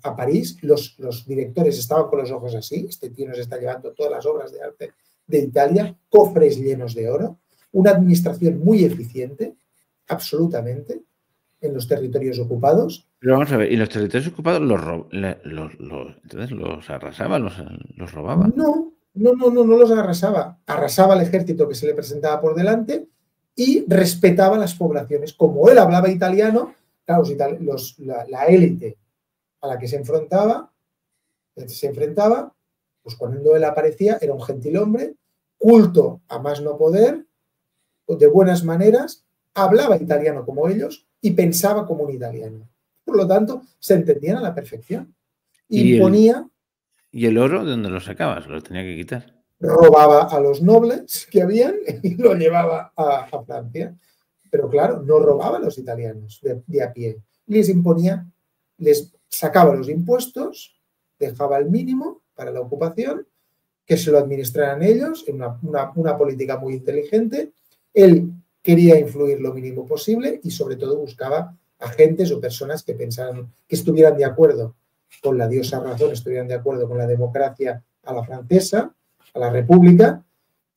a París. Los directores estaban con los ojos así, este tío nos está llevando todas las obras de arte de Italia, cofres llenos de oro, una administración muy eficiente, absolutamente, en los territorios ocupados. Pero vamos a ver, ¿y los territorios ocupados entonces los arrasaban, los robaban? No los arrasaba. Arrasaba al ejército que se le presentaba por delante y respetaba las poblaciones. Como él hablaba italiano, claro, la élite a la que se enfrentaba, pues cuando él aparecía era un gentilhombre, culto a más no poder, de buenas maneras, hablaba italiano como ellos y pensaba como un italiano. Por lo tanto, se entendían a la perfección. Imponía... ¿Y el oro de dónde lo sacaba? Se lo tenía que quitar. Robaba a los nobles que habían y lo llevaba a Francia. Pero claro, no robaba a los italianos de a pie. Les imponía, les sacaba los impuestos, dejaba el mínimo para la ocupación, que se lo administraran ellos, en una política muy inteligente. Él quería influir lo mínimo posible y sobre todo buscaba agentes o personas que pensaran, que estuvieran de acuerdo con la diosa razón, estuvieran de acuerdo con la democracia a la francesa, a la república,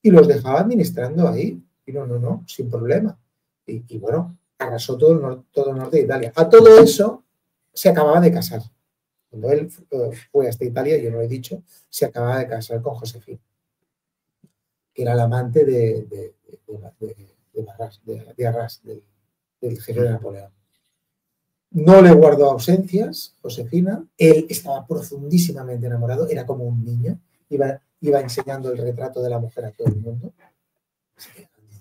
y los dejaba administrando ahí. Y no, sin problema. Y bueno, arrasó todo el norte de Italia. A todo eso se acababa de casar. Cuando él fue hasta Italia, yo no lo he dicho, se acababa de casar con Josefina, que era la amante de Arras, del jefe de Napoleón. No le guardó ausencias, Josefina. Él estaba profundísimamente enamorado, era como un niño, iba enseñando el retrato de la mujer a todo el mundo.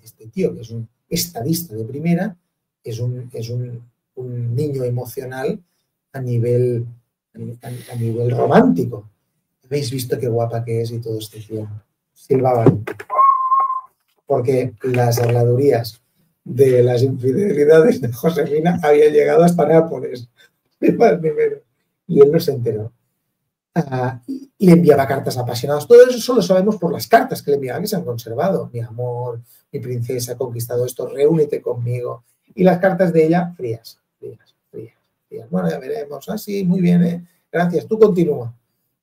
Este tío, que es un estadista de primera, es un niño emocional a nivel romántico. ¿Habéis visto qué guapa que es y todo este tío? Silbaban. Porque las habladurías de las infidelidades de Josefina habían llegado hasta Nápoles. Y él no se enteró. Le enviaba cartas apasionadas. Todo eso lo sabemos por las cartas que le enviaban, que se han conservado. Mi amor, mi princesa, ha conquistado esto, reúnete conmigo. Y las cartas de ella, frías. Bueno, ya veremos. Sí, muy bien, gracias, tú continúa.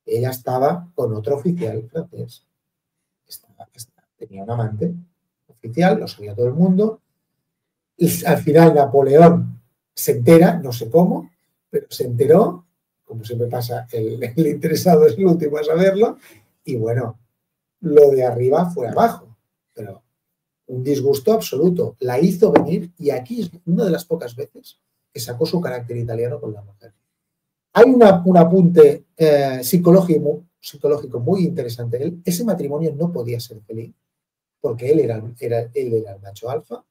Ella estaba con otro oficial francés. Tenía un amante oficial, lo sabía todo el mundo. Y al final Napoleón se entera, no sé cómo, pero se enteró. Como siempre pasa, el interesado es el último a saberlo, y bueno, lo de arriba fue abajo, pero un disgusto absoluto. La hizo venir y aquí es una de las pocas veces que sacó su carácter italiano con la mujer. Hay un apunte psicológico muy interesante. Ese matrimonio no podía ser feliz porque él era el macho alfa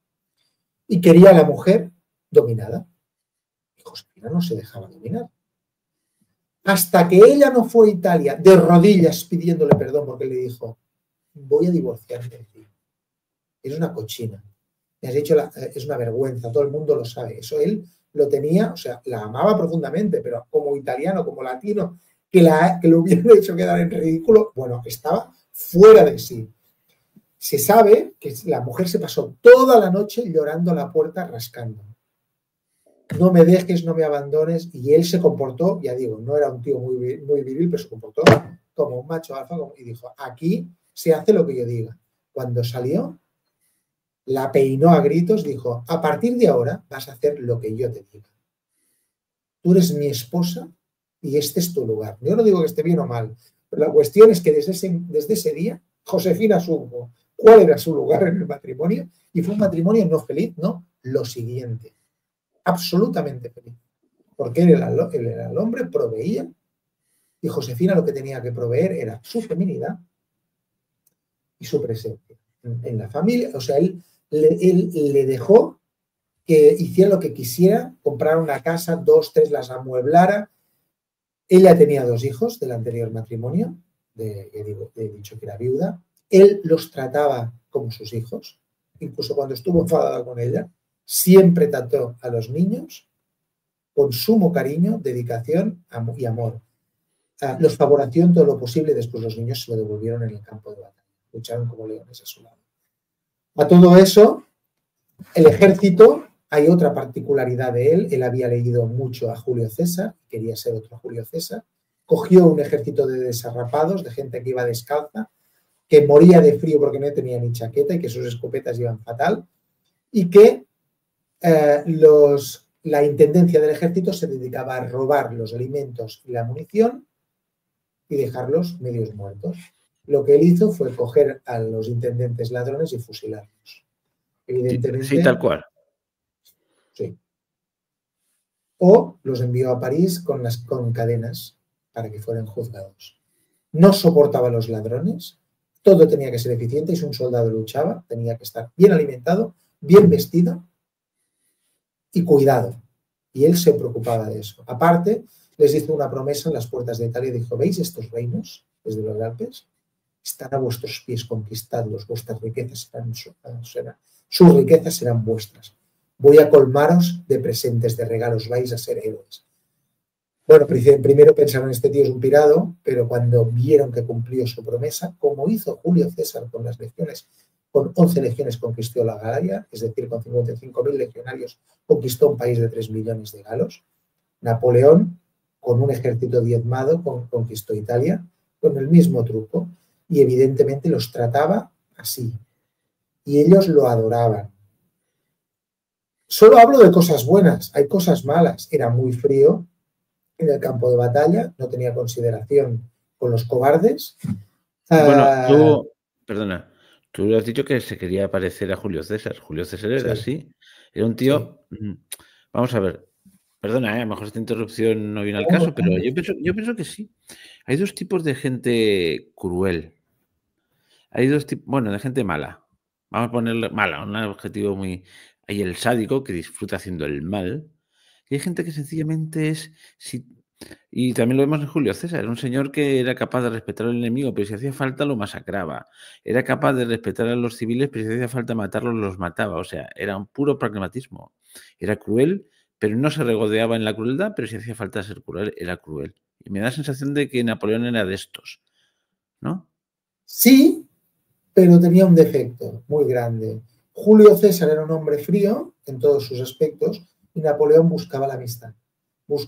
y quería a la mujer dominada. Y Josefina no se dejaba dominar. Hasta que ella no fue a Italia de rodillas pidiéndole perdón porque le dijo, voy a divorciarme de ti. Es una cochina. Me has dicho, es una vergüenza, todo el mundo lo sabe. Eso él lo tenía, o sea, la amaba profundamente, pero como italiano, como latino, que lo hubiera hecho quedar en ridículo, bueno, estaba fuera de sí. Se sabe que la mujer se pasó toda la noche llorando a la puerta, rascando. No me dejes, no me abandones. Y él se comportó, ya digo, no era un tío muy viril, pero se comportó como un macho alfa y dijo, aquí se hace lo que yo diga. Cuando salió, la peinó a gritos, dijo, a partir de ahora vas a hacer lo que yo te diga. Tú eres mi esposa y este es tu lugar. Yo no digo que esté bien o mal, pero la cuestión es que desde ese día Josefina supo cuál era su lugar en el matrimonio y fue un matrimonio no feliz, no, lo siguiente. Absolutamente feliz. Porque él era el hombre, proveía, y Josefina lo que tenía que proveer era su feminidad y su presencia en la familia. O sea, él le dejó que hiciera lo que quisiera, comprar una casa, 2, 3, las amueblara. Ella tenía 2 hijos del anterior matrimonio, he dicho que era viuda. Él los trataba como sus hijos, incluso cuando estuvo enfadada con ella. Siempre trató a los niños con sumo cariño, dedicación y amor. Los favoreció en todo lo posible, después los niños se lo devolvieron en el campo de batalla. Lucharon como leones a su lado. A todo eso, el ejército, hay otra particularidad de él. Él había leído mucho a Julio César, quería ser otro Julio César. Cogió un ejército de desarrapados, de gente que iba descalza, que moría de frío porque no tenía ni chaqueta y que sus escopetas iban fatal, y que la intendencia del ejército se dedicaba a robar los alimentos y la munición y dejarlos medios muertos. Lo que él hizo fue coger a los intendentes ladrones y fusilarlos. Evidentemente. Sí, tal cual. Sí. O los envió a París con cadenas para que fueran juzgados. No soportaba a los ladrones, todo tenía que ser eficiente y si un soldado luchaba, tenía que estar bien alimentado, bien vestido y cuidado. Y él se preocupaba de eso. Aparte, les hizo una promesa en las puertas de Italia y dijo, ¿veis estos reinos desde los Alpes? Están a vuestros pies, conquistadlos, vuestras riquezas sus riquezas serán vuestras. voy a colmaros de presentes, de regalos, vais a ser héroes. Bueno, primero pensaron, este tío es un pirado, pero cuando vieron que cumplió su promesa, como hizo Julio César con las legiones, con 11 legiones conquistó la Galia, es decir, con 55.000 legionarios conquistó un país de 3 millones de galos. Napoleón, con un ejército diezmado, conquistó Italia con el mismo truco y evidentemente los trataba así. Y ellos lo adoraban. Solo hablo de cosas buenas, hay cosas malas. Era muy frío en el campo de batalla, no tenía consideración con los cobardes. Bueno, perdona, tú has dicho que se quería parecer a Julio César. Julio César era Sí, así. Era un sí. tío. Vamos a ver. Perdona, a lo mejor esta interrupción no viene al No, caso, pero yo pienso que sí. Hay dos tipos de gente cruel. Hay dos tipos, bueno, de gente mala. Vamos a ponerle mala, un objetivo muy. Hay el sádico que disfruta haciendo el mal. Y hay gente que sencillamente es. Y también lo vemos en Julio César, era un señor que era capaz de respetar al enemigo, pero si hacía falta lo masacraba. Era capaz de respetar a los civiles, pero si hacía falta matarlos, los mataba. O sea, era un puro pragmatismo. Era cruel, pero no se regodeaba en la crueldad, pero si hacía falta ser cruel, era cruel. Y me da la sensación de que Napoleón era de estos, ¿no? sí, pero tenía un defecto muy grande. Julio César era un hombre frío en todos sus aspectos y Napoleón buscaba la amistad.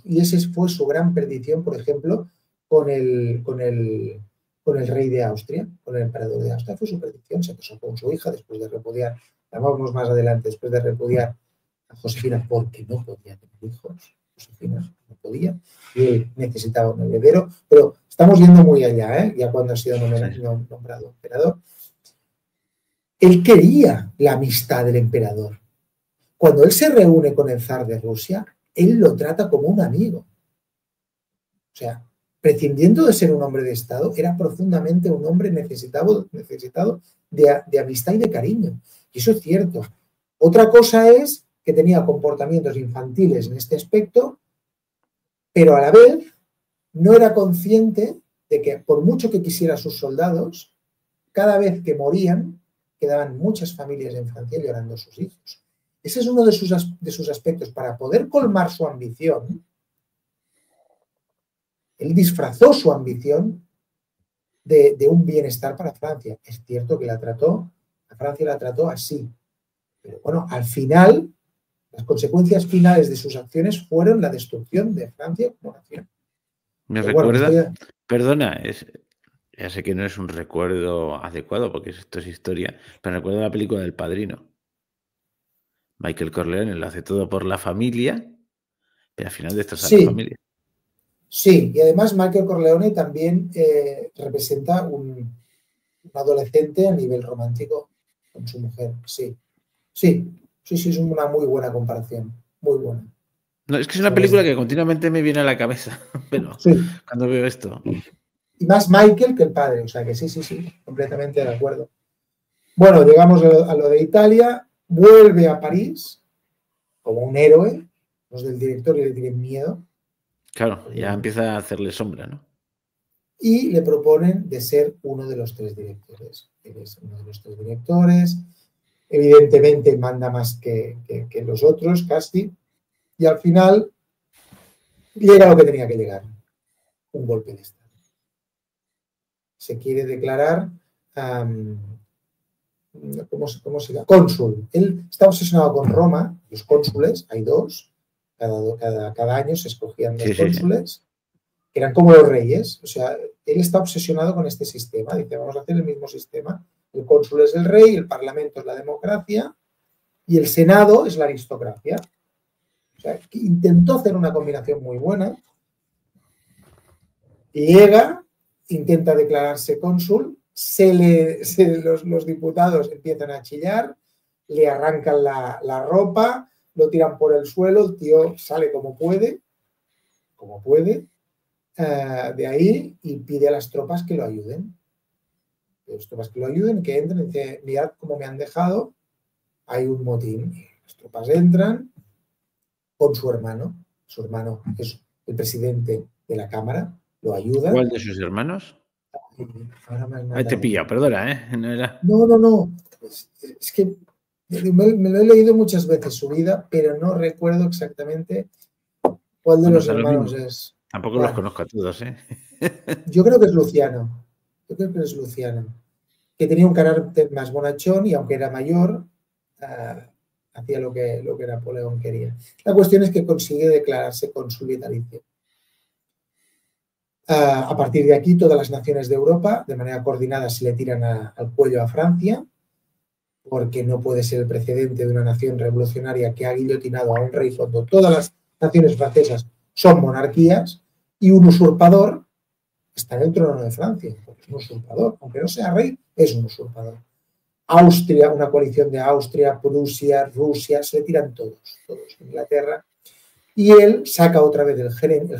Y esa fue su gran perdición, por ejemplo, con el rey de Austria, con el emperador de Austria. Fue su perdición, se casó con su hija después de repudiar, la vamos más adelante, después de repudiar a Josefina porque no podía tener hijos. Josefina no podía y él necesitaba un heredero, pero estamos yendo muy allá, ya cuando ha sido nombrado emperador. Él quería la amistad del emperador. Cuando él se reúne con el zar de Rusia, él lo trata como un amigo. O sea, prescindiendo de ser un hombre de Estado, era profundamente un hombre necesitado de amistad y de cariño. Y eso es cierto. Otra cosa es que tenía comportamientos infantiles en este aspecto, pero a la vez no era consciente de que por mucho que quisiera a sus soldados, cada vez que morían, quedaban muchas familias en Francia llorando a sus hijos. Ese es uno de sus aspectos. Para poder colmar su ambición, él disfrazó su ambición de un bienestar para Francia. Es cierto que a Francia la trató así. Pero bueno, al final, las consecuencias finales de sus acciones fueron la destrucción de Francia como nación. Me Pero bueno, recuerda, perdona, ya sé que no es un recuerdo adecuado porque esto es historia, pero me recuerda la película del Padrino. Michael Corleone lo hace todo por la familia, pero al final destroza a la sí, familia. sí, y además Michael Corleone también representa un adolescente a nivel romántico con su mujer. Sí, sí, sí, sí, es una muy buena comparación, muy buena. No, es que es una película que continuamente me viene a la cabeza, pero Sí, cuando veo esto. y más Michael que el padre, o sea que sí, sí, sí, completamente de acuerdo. Bueno, llegamos a lo de Italia, vuelve a París como un héroe, los del directorio le tienen miedo, Claro, ya empieza a hacerle sombra, ¿no? y le proponen de ser uno de los 3 directores. Él es uno de los 3 directores, evidentemente manda más que los otros, casi, y al final llega lo que tenía que llegar, un golpe de Estado. Se quiere declarar, ¿cómo se llama? Cónsul. Él está obsesionado con Roma, los cónsules, hay 2, cada año se escogían 2 Sí, sí, sí. cónsules, que eran como los reyes, o sea, él está obsesionado con este sistema, dice, vamos a hacer el mismo sistema, el cónsul es el rey, el parlamento es la democracia y el senado es la aristocracia. O sea, intentó hacer una combinación muy buena, llega, intenta declararse cónsul, los diputados empiezan a chillar, le arrancan la ropa, lo tiran por el suelo, el tío sale como puede, de ahí y pide a las tropas que lo ayuden. Las tropas que lo ayuden, que entren, y dice, mirad cómo me han dejado, hay un motín. Las tropas entran con su hermano es el presidente de la Cámara, lo ayuda. ¿Cuál de sus hermanos? Ahora me han Ahí te mandado. pilla, perdona, ¿eh? No era. No. Es que Me lo he leído muchas veces su vida, pero no recuerdo exactamente cuál de los hermanos es. Tampoco los conozco a todos, ¿eh? Yo creo que es Luciano. Yo creo que es Luciano. Que tenía un carácter más bonachón y aunque era mayor, hacía lo que Napoleón quería. La cuestión es que consigue declararse cónsul vitalicio. A partir de aquí, todas las naciones de Europa, de manera coordinada, se le tiran al cuello a Francia, porque no puede ser el precedente de una nación revolucionaria que ha guillotinado a un rey cuando todas las naciones francesas son monarquías y un usurpador está en el trono de Francia, porque es un usurpador, aunque no sea rey, es un usurpador. Austria, una coalición de Austria, Prusia, Rusia, se le tiran todos, Inglaterra, y él saca otra vez el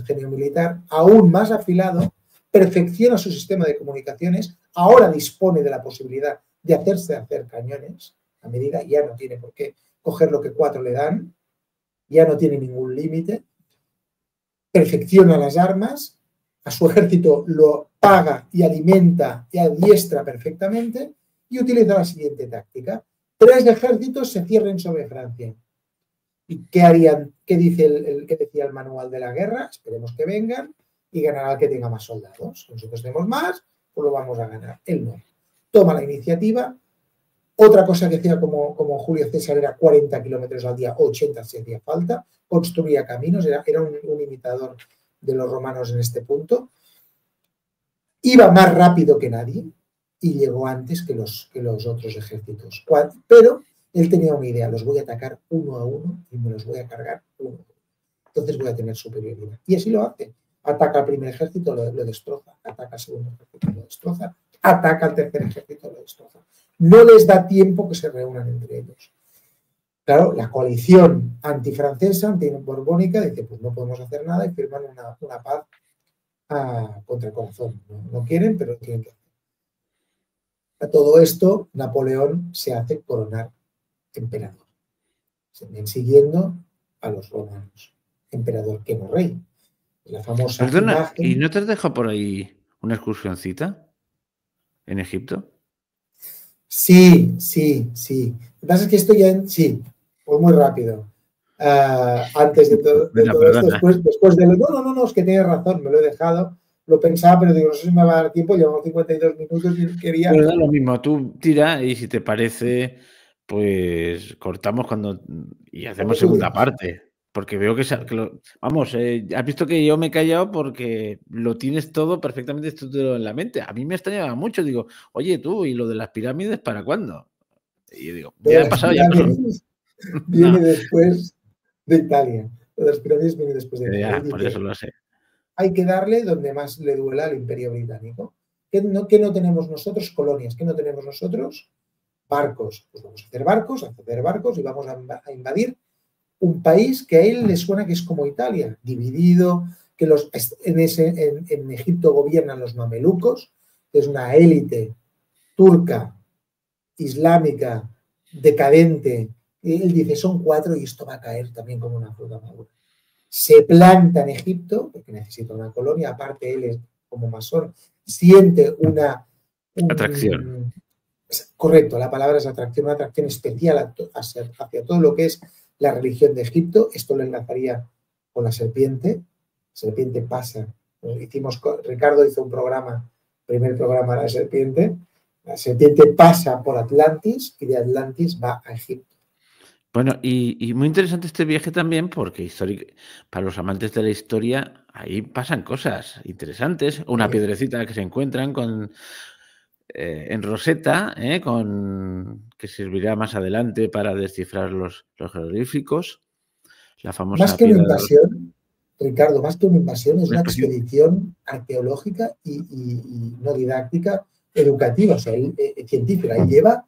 genio militar aún más afilado, perfecciona su sistema de comunicaciones, ahora dispone de la posibilidad de hacer cañones a medida, ya no tiene por qué coger lo que 4 le dan, ya no tiene ningún límite, perfecciona las armas, a su ejército lo paga y alimenta y adiestra perfectamente y utiliza la siguiente táctica. 3 ejércitos se cierren sobre Francia. ¿Y qué harían? ¿Qué dice que decía el manual de la guerra? Esperemos que vengan y ganará el que tenga más soldados. Nosotros tenemos más, pues lo vamos a ganar. Él no. Toma la iniciativa. Otra cosa que hacía como Julio César era 40 kilómetros al día, 80 si hacía falta, construía caminos, era un imitador de los romanos en este punto. Iba más rápido que nadie y llegó antes que los otros ejércitos. Pero él tenía una idea, los voy a atacar uno a uno y me los voy a cargar uno a uno. Entonces voy a tener superioridad. Y así lo hace. Ataca al primer ejército, lo destroza. Ataca al segundo ejército, lo destroza. Ataca al tercer ejército, lo destroza. No les da tiempo que se reúnan entre ellos. Claro, la coalición antifrancesa, antiborbónica, dice, pues no podemos hacer nada y firman una paz contra el corazón. No quieren, pero tienen que hacer. A todo esto, Napoleón se hace coronar emperador. Se ven siguiendo a los romanos. Emperador que no rey. La famosa imagen. ¿Y no te has dejado por ahí una excursioncita en Egipto? Sí. Lo que pasa es que esto ya... Sí, pues muy rápido. Antes de todo esto, después de... No, es que tienes razón, me lo he dejado. Lo pensaba, pero digo, no sé si me va a dar tiempo. Llevamos 52 minutos y quería... Pero da lo mismo, tú tira y si te parece, pues cortamos y hacemos segunda parte. Porque veo que vamos, has visto que yo me he callado porque lo tienes todo perfectamente estructurado en la mente. A mí me extrañaba mucho. Digo, oye tú, ¿y lo de las pirámides para cuándo? Y yo digo, ya ha pasado, ya pasó. Viene después de Italia. Lo de las pirámides viene después de Italia. Ya, por eso lo sé. Hay que darle donde más le duela al Imperio Británico. ¿Qué no tenemos nosotros? Colonias. ¿Qué no tenemos nosotros? Barcos. Pues vamos a hacer barcos y vamos a invadir un país que a él le suena que es como Italia, dividido, que en Egipto gobiernan los mamelucos, que es una élite turca, islámica, decadente. Y él dice, son 4 y esto va a caer también como una fruta madura. Se planta en Egipto, porque necesita una colonia, aparte él es como masón, siente una atracción. Correcto, la palabra es atracción, una atracción especial hacia todo lo que es la religión de Egipto. Esto lo enlazaría con la serpiente. La serpiente pasa. Ricardo hizo un primer programa de la serpiente. La serpiente pasa por Atlantis y de Atlantis va a Egipto. Bueno, y muy interesante este viaje también porque para los amantes de la historia ahí pasan cosas interesantes. Una piedrecita que se encuentran en Rosetta, que servirá más adelante para descifrar los jeroglíficos. La famosa más que una invasión, Ricardo, más que una invasión, es una expedición arqueológica y no didáctica, educativa, o sea, científica. Y lleva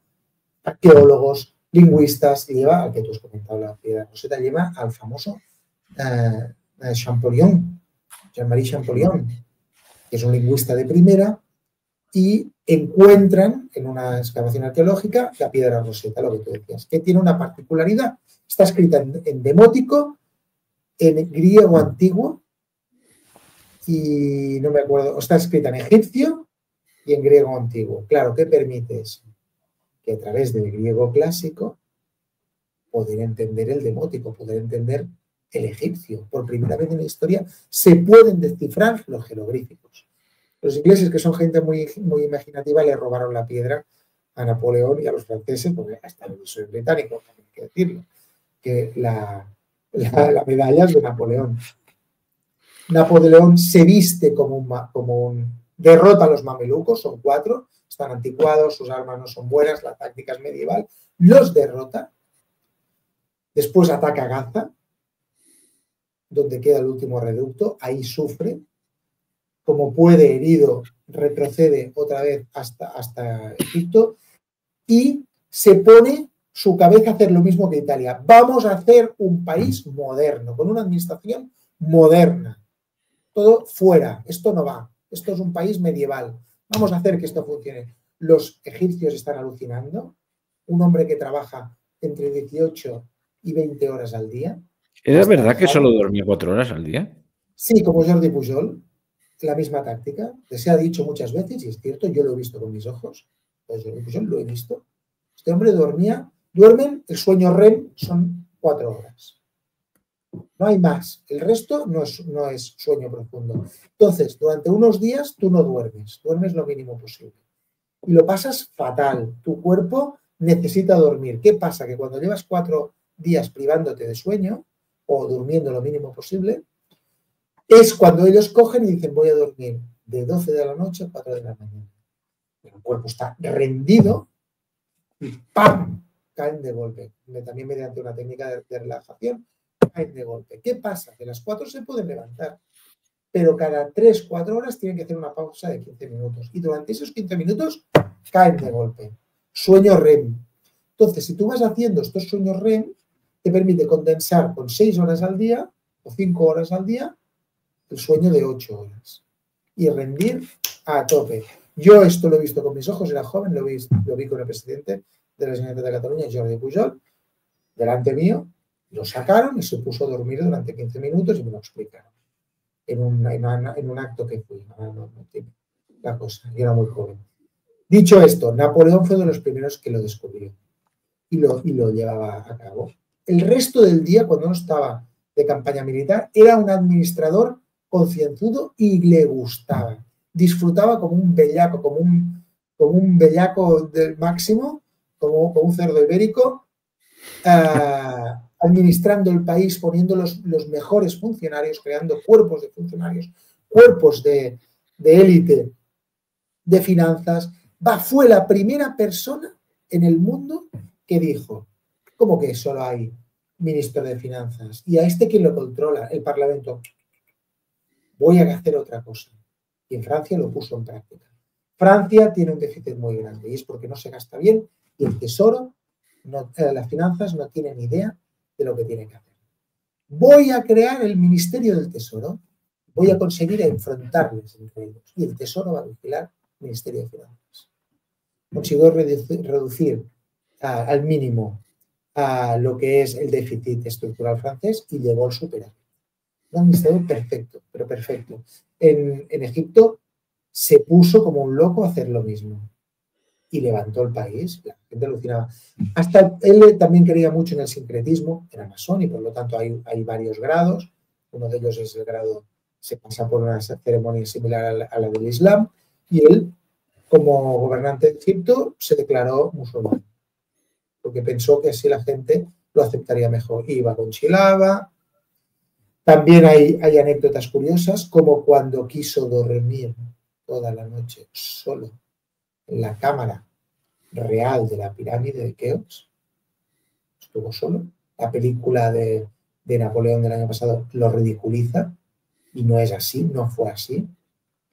arqueólogos, lingüistas, y lleva, al que tú has comentado, la piedra Rosetta, lleva al famoso Champollion, Jean-Marie Champollion, que es un lingüista de primera, y encuentran en una excavación arqueológica la piedra Rosetta, lo que tú decías, que tiene una particularidad. Está escrita en demótico, en griego antiguo, y no me acuerdo, está escrita en egipcio y en griego antiguo. Claro, ¿qué permite eso? Que a través del griego clásico poder entender el demótico, poder entender el egipcio. Por primera vez en la historia se pueden descifrar los jeroglíficos. Los ingleses, que son gente muy, muy imaginativa, le robaron la piedra a Napoleón y a los franceses, porque hasta yo soy británico, hay que decirlo, que la medalla es de Napoleón. Napoleón se viste como un derrota a los mamelucos, son 4, están anticuados, sus armas no son buenas, la táctica es medieval, los derrota, después ataca a Gaza, donde queda el último reducto, ahí sufre, como puede, herido, retrocede otra vez hasta Egipto y se pone su cabeza a hacer lo mismo que Italia. Vamos a hacer un país moderno, con una administración moderna. Todo fuera, esto no va, esto es un país medieval. Vamos a hacer que esto funcione. Los egipcios están alucinando. Un hombre que trabaja entre 18 y 20 horas al día. ¿Es verdad que solo dormía 4 horas al día? Sí, como Jordi Pujol, la misma táctica. Se ha dicho muchas veces, y es cierto, yo lo he visto con mis ojos. Pues Jordi Pujol lo he visto. Este hombre duermen, el sueño REM son 4 horas. No hay más. El resto no es sueño profundo. Entonces, durante unos días tú no duermes lo mínimo posible. Y lo pasas fatal. Tu cuerpo necesita dormir. ¿Qué pasa? Que cuando llevas 4 días privándote de sueño o durmiendo lo mínimo posible, es cuando ellos cogen y dicen voy a dormir de 12 de la noche a 4 de la mañana. El cuerpo está rendido y ¡pam! Caen de golpe. También mediante una técnica de relajación, caen de golpe. ¿Qué pasa? Que a las 4 se pueden levantar, pero cada 3-4 horas tienen que hacer una pausa de 15 minutos. Y durante esos 15 minutos caen de golpe. Sueño REM. Entonces, si tú vas haciendo estos sueños REM, te permite condensar con 6 horas al día o 5 horas al día el sueño de 8 horas y rendir a tope. Yo esto lo he visto con mis ojos, era joven, lo vi con el presidente de la Generalitat de Cataluña, Jordi Pujol, delante mío, lo sacaron y se puso a dormir durante 15 minutos y me lo explicaron. En un acto que fui, no tiene la cosa, yo era muy joven. Dicho esto, Napoleón fue de los primeros que lo descubrió y lo llevaba a cabo. El resto del día, cuando no estaba de campaña militar, era un administrador concienzudo y le gustaba. Disfrutaba como un bellaco, como un bellaco del máximo, como un cerdo ibérico, administrando el país, poniendo los mejores funcionarios, creando cuerpos de funcionarios, cuerpos de élite, de finanzas. Fue la primera persona en el mundo que dijo, ¿cómo que solo hay ministro de finanzas? ¿Y a este quién lo controla? El Parlamento. Voy a hacer otra cosa. Y en Francia lo puso en práctica. Francia tiene un déficit muy grande y es porque no se gasta bien y el Tesoro, las finanzas no tienen idea de lo que tienen que hacer. Voy a crear el Ministerio del Tesoro, voy a conseguir enfrentarles entre ellos y el Tesoro va a vigilar el Ministerio de Finanzas. Consiguió reducir al mínimo lo que es el déficit estructural francés y llegó al superávit. Un administrador perfecto, pero perfecto. En Egipto se puso como un loco a hacer lo mismo y levantó el país. La gente alucinaba. Hasta él también creía mucho en el sincretismo, era masón y por lo tanto hay varios grados. Uno de ellos es el grado, se pasa por una ceremonia similar a la del Islam y él, como gobernante de Egipto, se declaró musulmán porque pensó que así la gente lo aceptaría mejor. Iba con chilaba. También hay anécdotas curiosas, como cuando quiso dormir toda la noche solo en la cámara real de la pirámide de Keops. Estuvo solo. La película de Napoleón del año pasado lo ridiculiza y no es así, no fue así.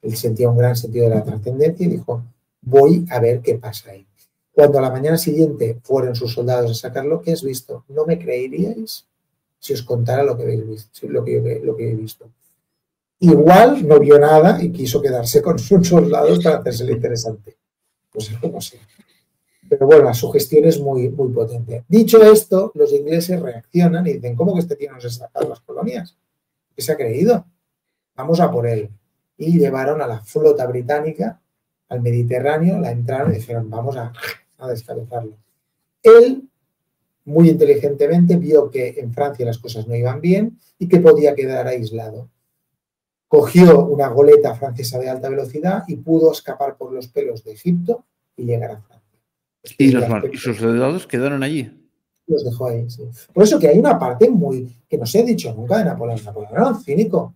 Él sentía un gran sentido de la trascendencia y dijo, voy a ver qué pasa ahí. Cuando a la mañana siguiente fueron sus soldados a sacarlo, ¿qué has visto? ¿No me creeríais si os contara lo que habéis visto, lo que he visto? Igual no vio nada y quiso quedarse con sus soldados para hacérselo interesante. Pues es como sea. Pero bueno, la sugestión es muy, muy potente. Dicho esto, los ingleses reaccionan y dicen, ¿cómo que este tío nos ha sacado las colonias? ¿Qué se ha creído? Vamos a por él. Y llevaron a la flota británica al Mediterráneo, la entraron y dijeron, vamos a descabezarlo. Él muy inteligentemente vio que en Francia las cosas no iban bien y que podía quedar aislado. Cogió una goleta francesa de alta velocidad y pudo escapar por los pelos de Egipto y llegar a Francia. ¿Y sus soldados quedaron allí? Los dejó ahí, sí. Por eso que hay una parte que no se ha dicho nunca de Napoleón. Napoleón era un cínico.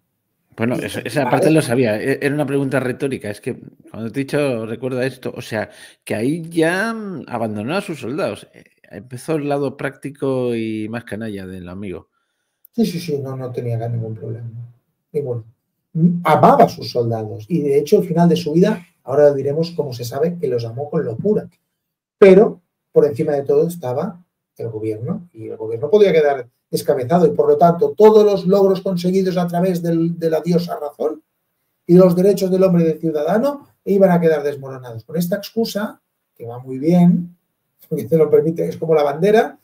Bueno, esa parte lo sabía. Era una pregunta retórica. Es que cuando te he dicho, recuerda esto, o sea, que ahí ya abandonó a sus soldados. Empezó el lado práctico y más canalla del amigo. Sí, no tenía ningún problema. Ninguno. Amaba a sus soldados y de hecho al final de su vida, ahora diremos cómo se sabe que los amó con locura. Pero por encima de todo estaba el gobierno y el gobierno podía quedar descabezado y por lo tanto todos los logros conseguidos a través de la diosa razón y los derechos del hombre y del ciudadano iban a quedar desmoronados. Con esta excusa, que va muy bien, porque te lo permite, es como la bandera,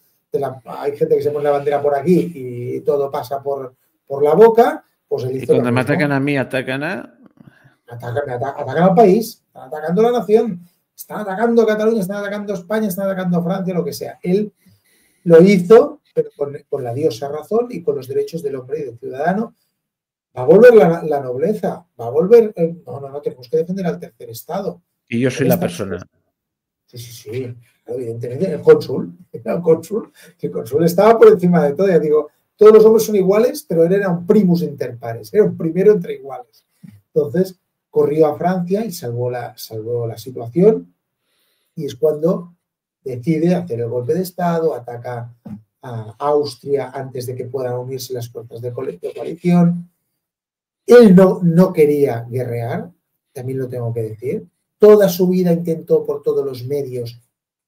hay gente que se pone la bandera por aquí y todo pasa por la boca, pues él hizo y cuando me atacan a mí, atacan atacan al país, están atacando a la nación, están atacando a Cataluña, están atacando a España, están atacando a Francia, lo que sea. Él lo hizo, pero con la diosa razón y con los derechos del hombre y del ciudadano. Va a volver la nobleza, va a volver... No, tenemos que defender al tercer estado. Y yo soy la persona. Sí, evidentemente. El cónsul estaba por encima de todo. Ya digo, todos los hombres son iguales, pero él era un primus inter pares, era un primero entre iguales. Entonces, corrió a Francia y salvó la situación y es cuando decide hacer el golpe de Estado, ataca a Austria antes de que puedan unirse las fuerzas de coalición. Él no quería guerrear, también lo tengo que decir. Toda su vida intentó por todos los medios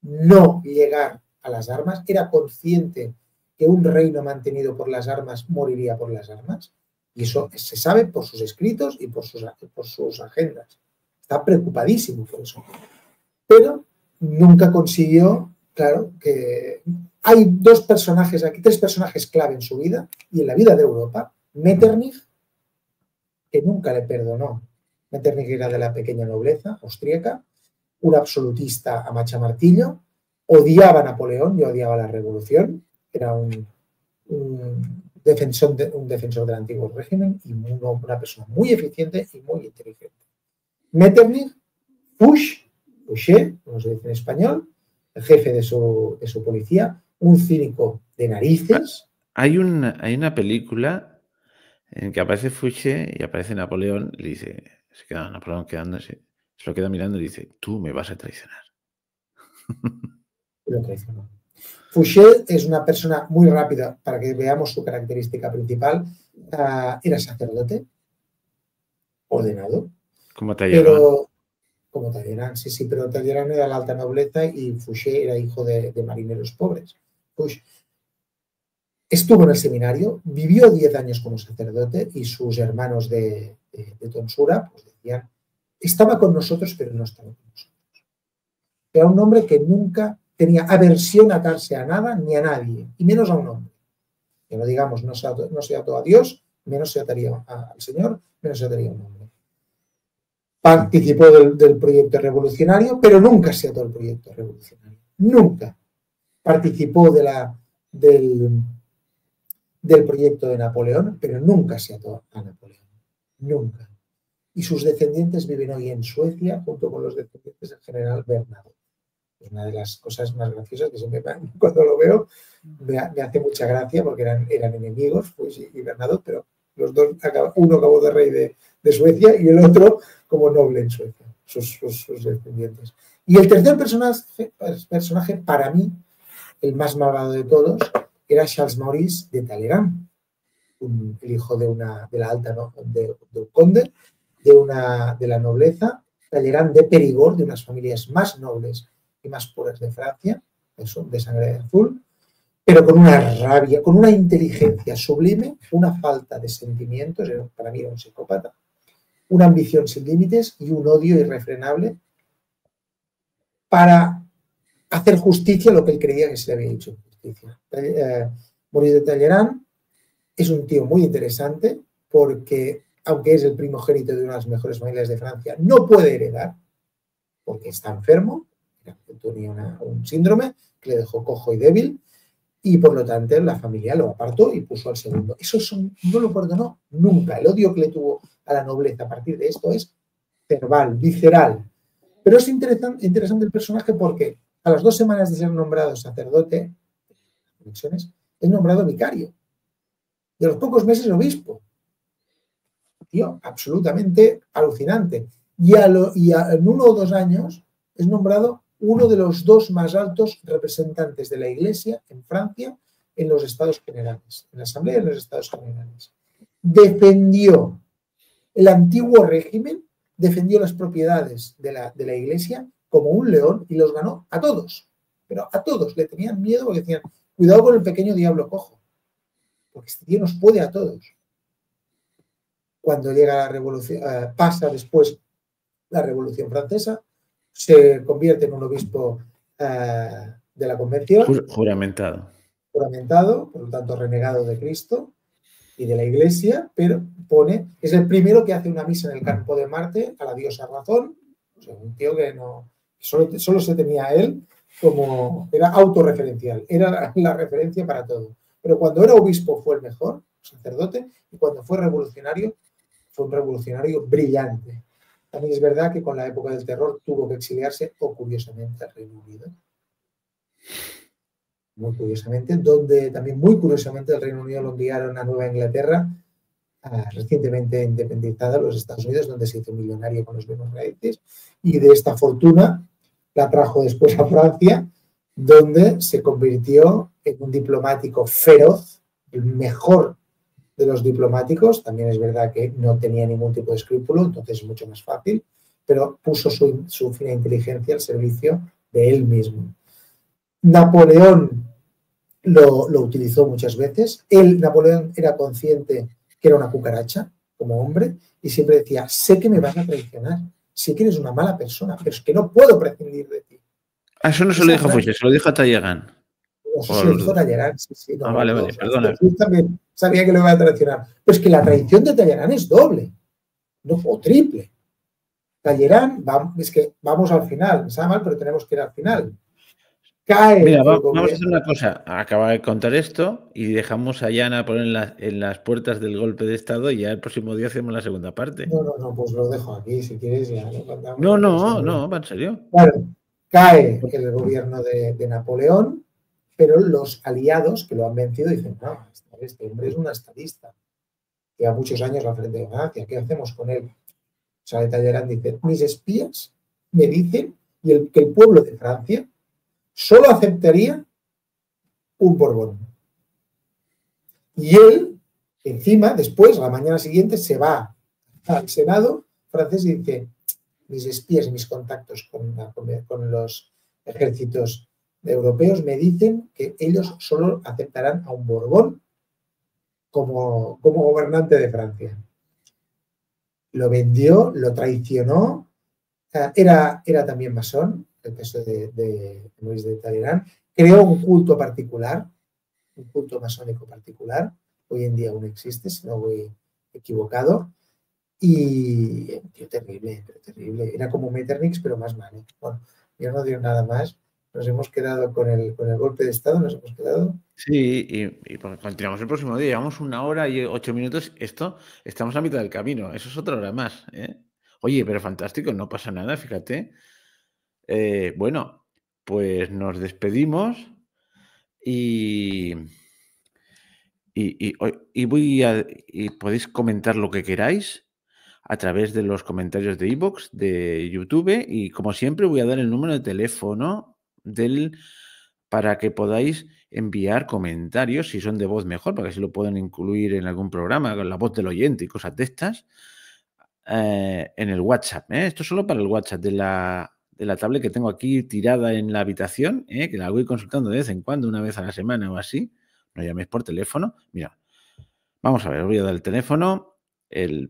no llegar a las armas. Era consciente que un reino mantenido por las armas moriría por las armas. Y eso se sabe por sus escritos y por sus agendas. Está preocupadísimo por eso. Pero nunca consiguió, claro, que hay tres personajes clave en su vida y en la vida de Europa. Metternich, que nunca le perdonó. Metternich era de la pequeña nobleza austríaca, un absolutista a machamartillo, odiaba a Napoleón y odiaba la revolución, era un defensor del antiguo régimen y una persona muy eficiente y muy inteligente. Metternich, Fouché, como se dice en español, el jefe de su policía, un cínico de narices. Hay una película en que aparece Fouché y aparece Napoleón y le dice, se queda Napoleón quedándose, se lo queda mirando y dice, tú me vas a traicionar. Lo traicionó. Fouché es una persona muy rápida, para que veamos su característica principal. Era sacerdote, ordenado. Como Talleyrand. Como Talleyrand, sí, pero Talleyrand era la alta nobleza y Fouché era hijo de marineros pobres. Pues estuvo en el seminario, vivió 10 años como sacerdote y sus hermanos de tonsura pues decían, estaba con nosotros, pero no estaba con nosotros. Era un hombre que nunca tenía aversión a atarse a nada ni a nadie, y menos a un hombre. Que no digamos, no se ató a Dios, menos se ataría al Señor, menos se ataría a un hombre. Participó del proyecto revolucionario, pero nunca se ató al proyecto revolucionario. Nunca. Participó del proyecto de Napoleón, pero nunca se ató a Napoleón. Nunca. Y sus descendientes viven hoy en Suecia junto con los descendientes del general Bernadotte. Es una de las cosas más graciosas que siempre cuando lo veo me hace mucha gracia porque eran enemigos, pues, y Bernadotte, pero los dos, uno acabó de rey de Suecia y el otro como noble en Suecia, sus descendientes. Y el tercer personaje, para mí, el más malvado de todos, era Charles Maurice de Talleyrand, el hijo de un conde, de la nobleza, Talleyrand de Périgord, de unas familias más nobles y más puras de Francia, de sangre azul, pero con una rabia, con una inteligencia sublime, una falta de sentimientos, para mí era un psicópata, una ambición sin límites y un odio irrefrenable para hacer justicia a lo que él creía que se le había hecho justicia. Maurice de Talleyrand es un tío muy interesante porque, aunque es el primogénito de una de las mejores familias de Francia, no puede heredar porque está enfermo, tenía un síndrome que le dejó cojo y débil, y por lo tanto la familia lo apartó y puso al segundo. Eso no lo perdonó nunca. El odio que le tuvo a la nobleza a partir de esto es verbal, visceral. Pero es interesante el personaje porque a las 2 semanas de ser nombrado sacerdote, es nombrado vicario. De los pocos meses obispo. Tío, absolutamente alucinante. Y en 1 o 2 años es nombrado uno de los 2 más altos representantes de la Iglesia en Francia en los Estados Generales, en la Asamblea de los Estados Generales. Defendió el antiguo régimen, defendió las propiedades de la Iglesia como un león y los ganó a todos. Pero a todos le tenían miedo porque decían, cuidado con el pequeño diablo cojo, porque este tío nos puede a todos. Cuando llega la revolución, pasa después la Revolución Francesa, se convierte en un obispo de la Convención. Juramentado. Juramentado, por lo tanto renegado de Cristo y de la Iglesia, pero es el primero que hace una misa en el campo de Marte a la diosa Razón, o sea, un tío que solo se tenía a él como, era autorreferencial, era la referencia para todo. Pero cuando era obispo fue el mejor, sacerdote, y cuando fue un revolucionario brillante. También es verdad que con la época del terror tuvo que exiliarse, o curiosamente, al Reino Unido. Muy curiosamente, donde también muy curiosamente el Reino Unido lo enviaron a Nueva Inglaterra, recientemente independizada, los Estados Unidos, donde se hizo millonario con los bienes raíces, y de esta fortuna la trajo después a Francia, donde se convirtió en un diplomático feroz, el mejor de los diplomáticos. También es verdad que no tenía ningún tipo de escrúpulo, entonces es mucho más fácil, pero puso su fina inteligencia al servicio de él mismo. Napoleón lo utilizó muchas veces. Napoleón era consciente que era una cucaracha como hombre y siempre decía, sé que me vas a traicionar, sé que eres una mala persona, pero es que no puedo prescindir de ti. Eso no se lo dijo a Foix, se lo dijo a Talleyrand. No sé si lo dijo Talleyrand, sí, no, vale, perdona. Foix también sabía que lo iba a traicionar. Pero es que la traición de Talleyrand es doble, no, o triple. Talleyrand, es que vamos al final, me sabe mal, pero tenemos que ir al final. Mira, vamos a hacer una cosa. Acaba de contar esto y dejamos a Yana poner en las puertas del golpe de Estado y ya el próximo día hacemos la segunda parte. No, pues lo dejo aquí, si quieres ya. No, va en serio. Claro, cae el gobierno de Napoleón, pero los aliados que lo han vencido dicen, no, este hombre es un estadista. Lleva muchos años al frente de Francia, ¿qué hacemos con él? O sea, Talleyrand dice, mis espías me dicen que el pueblo de Francia solo aceptaría un Borbón. Y él, encima, después, la mañana siguiente, se va al Senado francés y dice, mis espías y mis contactos con los ejércitos europeos me dicen que ellos solo aceptarán a un Borbón como gobernante de Francia. Lo vendió, lo traicionó, era también masón, el caso de Luis de Talleyrand, creó un culto particular, un culto masónico particular, hoy en día aún existe, si no voy equivocado, y tío, terrible, era como Metternich, pero más malo. Bueno, yo no digo nada más, nos hemos quedado con el golpe de Estado, nos hemos quedado. Sí, y continuamos el próximo día, llevamos 1 hora y 8 minutos, estamos a mitad del camino, eso es otra hora más, ¿eh? Oye, pero fantástico, no pasa nada, fíjate. Bueno, pues nos despedimos y podéis comentar lo que queráis a través de los comentarios de iVoox, de YouTube, y como siempre voy a dar el número de teléfono para que podáis enviar comentarios, si son de voz mejor, para que así lo puedan incluir en algún programa, con la voz del oyente y cosas de estas, en el WhatsApp. Esto es solo para el WhatsApp de la tablet que tengo aquí tirada en la habitación, que la voy consultando de vez en cuando, una vez a la semana o así. No llaméis por teléfono. Mira, vamos a ver, os voy a dar el teléfono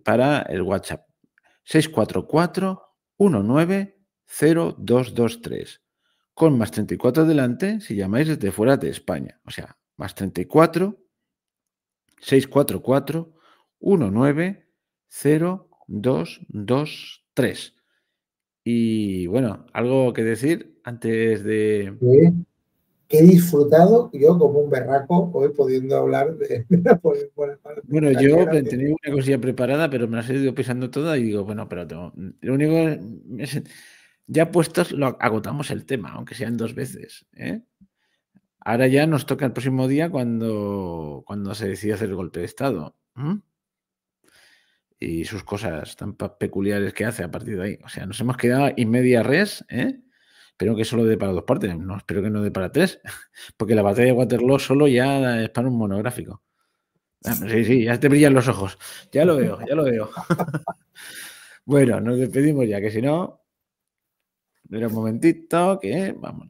para el WhatsApp. 644-190223. Con +34 delante si llamáis desde fuera de España. O sea, +34 644 190223. Y bueno, ¿algo que decir antes de...? Sí. que he disfrutado yo como un berraco hoy pudiendo hablar de Napoleón Bonaparte. Bueno, O sea, que yo gracias. tenía una cosilla preparada, pero me las he ido pisando toda y digo, bueno, pero lo único es, ya puestos, lo agotamos el tema, aunque sean 2 veces, ¿eh? Ahora ya nos toca el próximo día cuando se decide hacer el golpe de Estado. Y sus cosas tan peculiares que hace a partir de ahí. O sea, nos hemos quedado in media res, ¿eh? Espero que solo dé para 2 partes, no, espero que no dé para 3, porque la batalla de Waterloo solo ya es para un monográfico. Sí, ya te brillan los ojos. Ya lo veo, ya lo veo. Bueno, nos despedimos ya, que si no, espera un momentito, que vamos.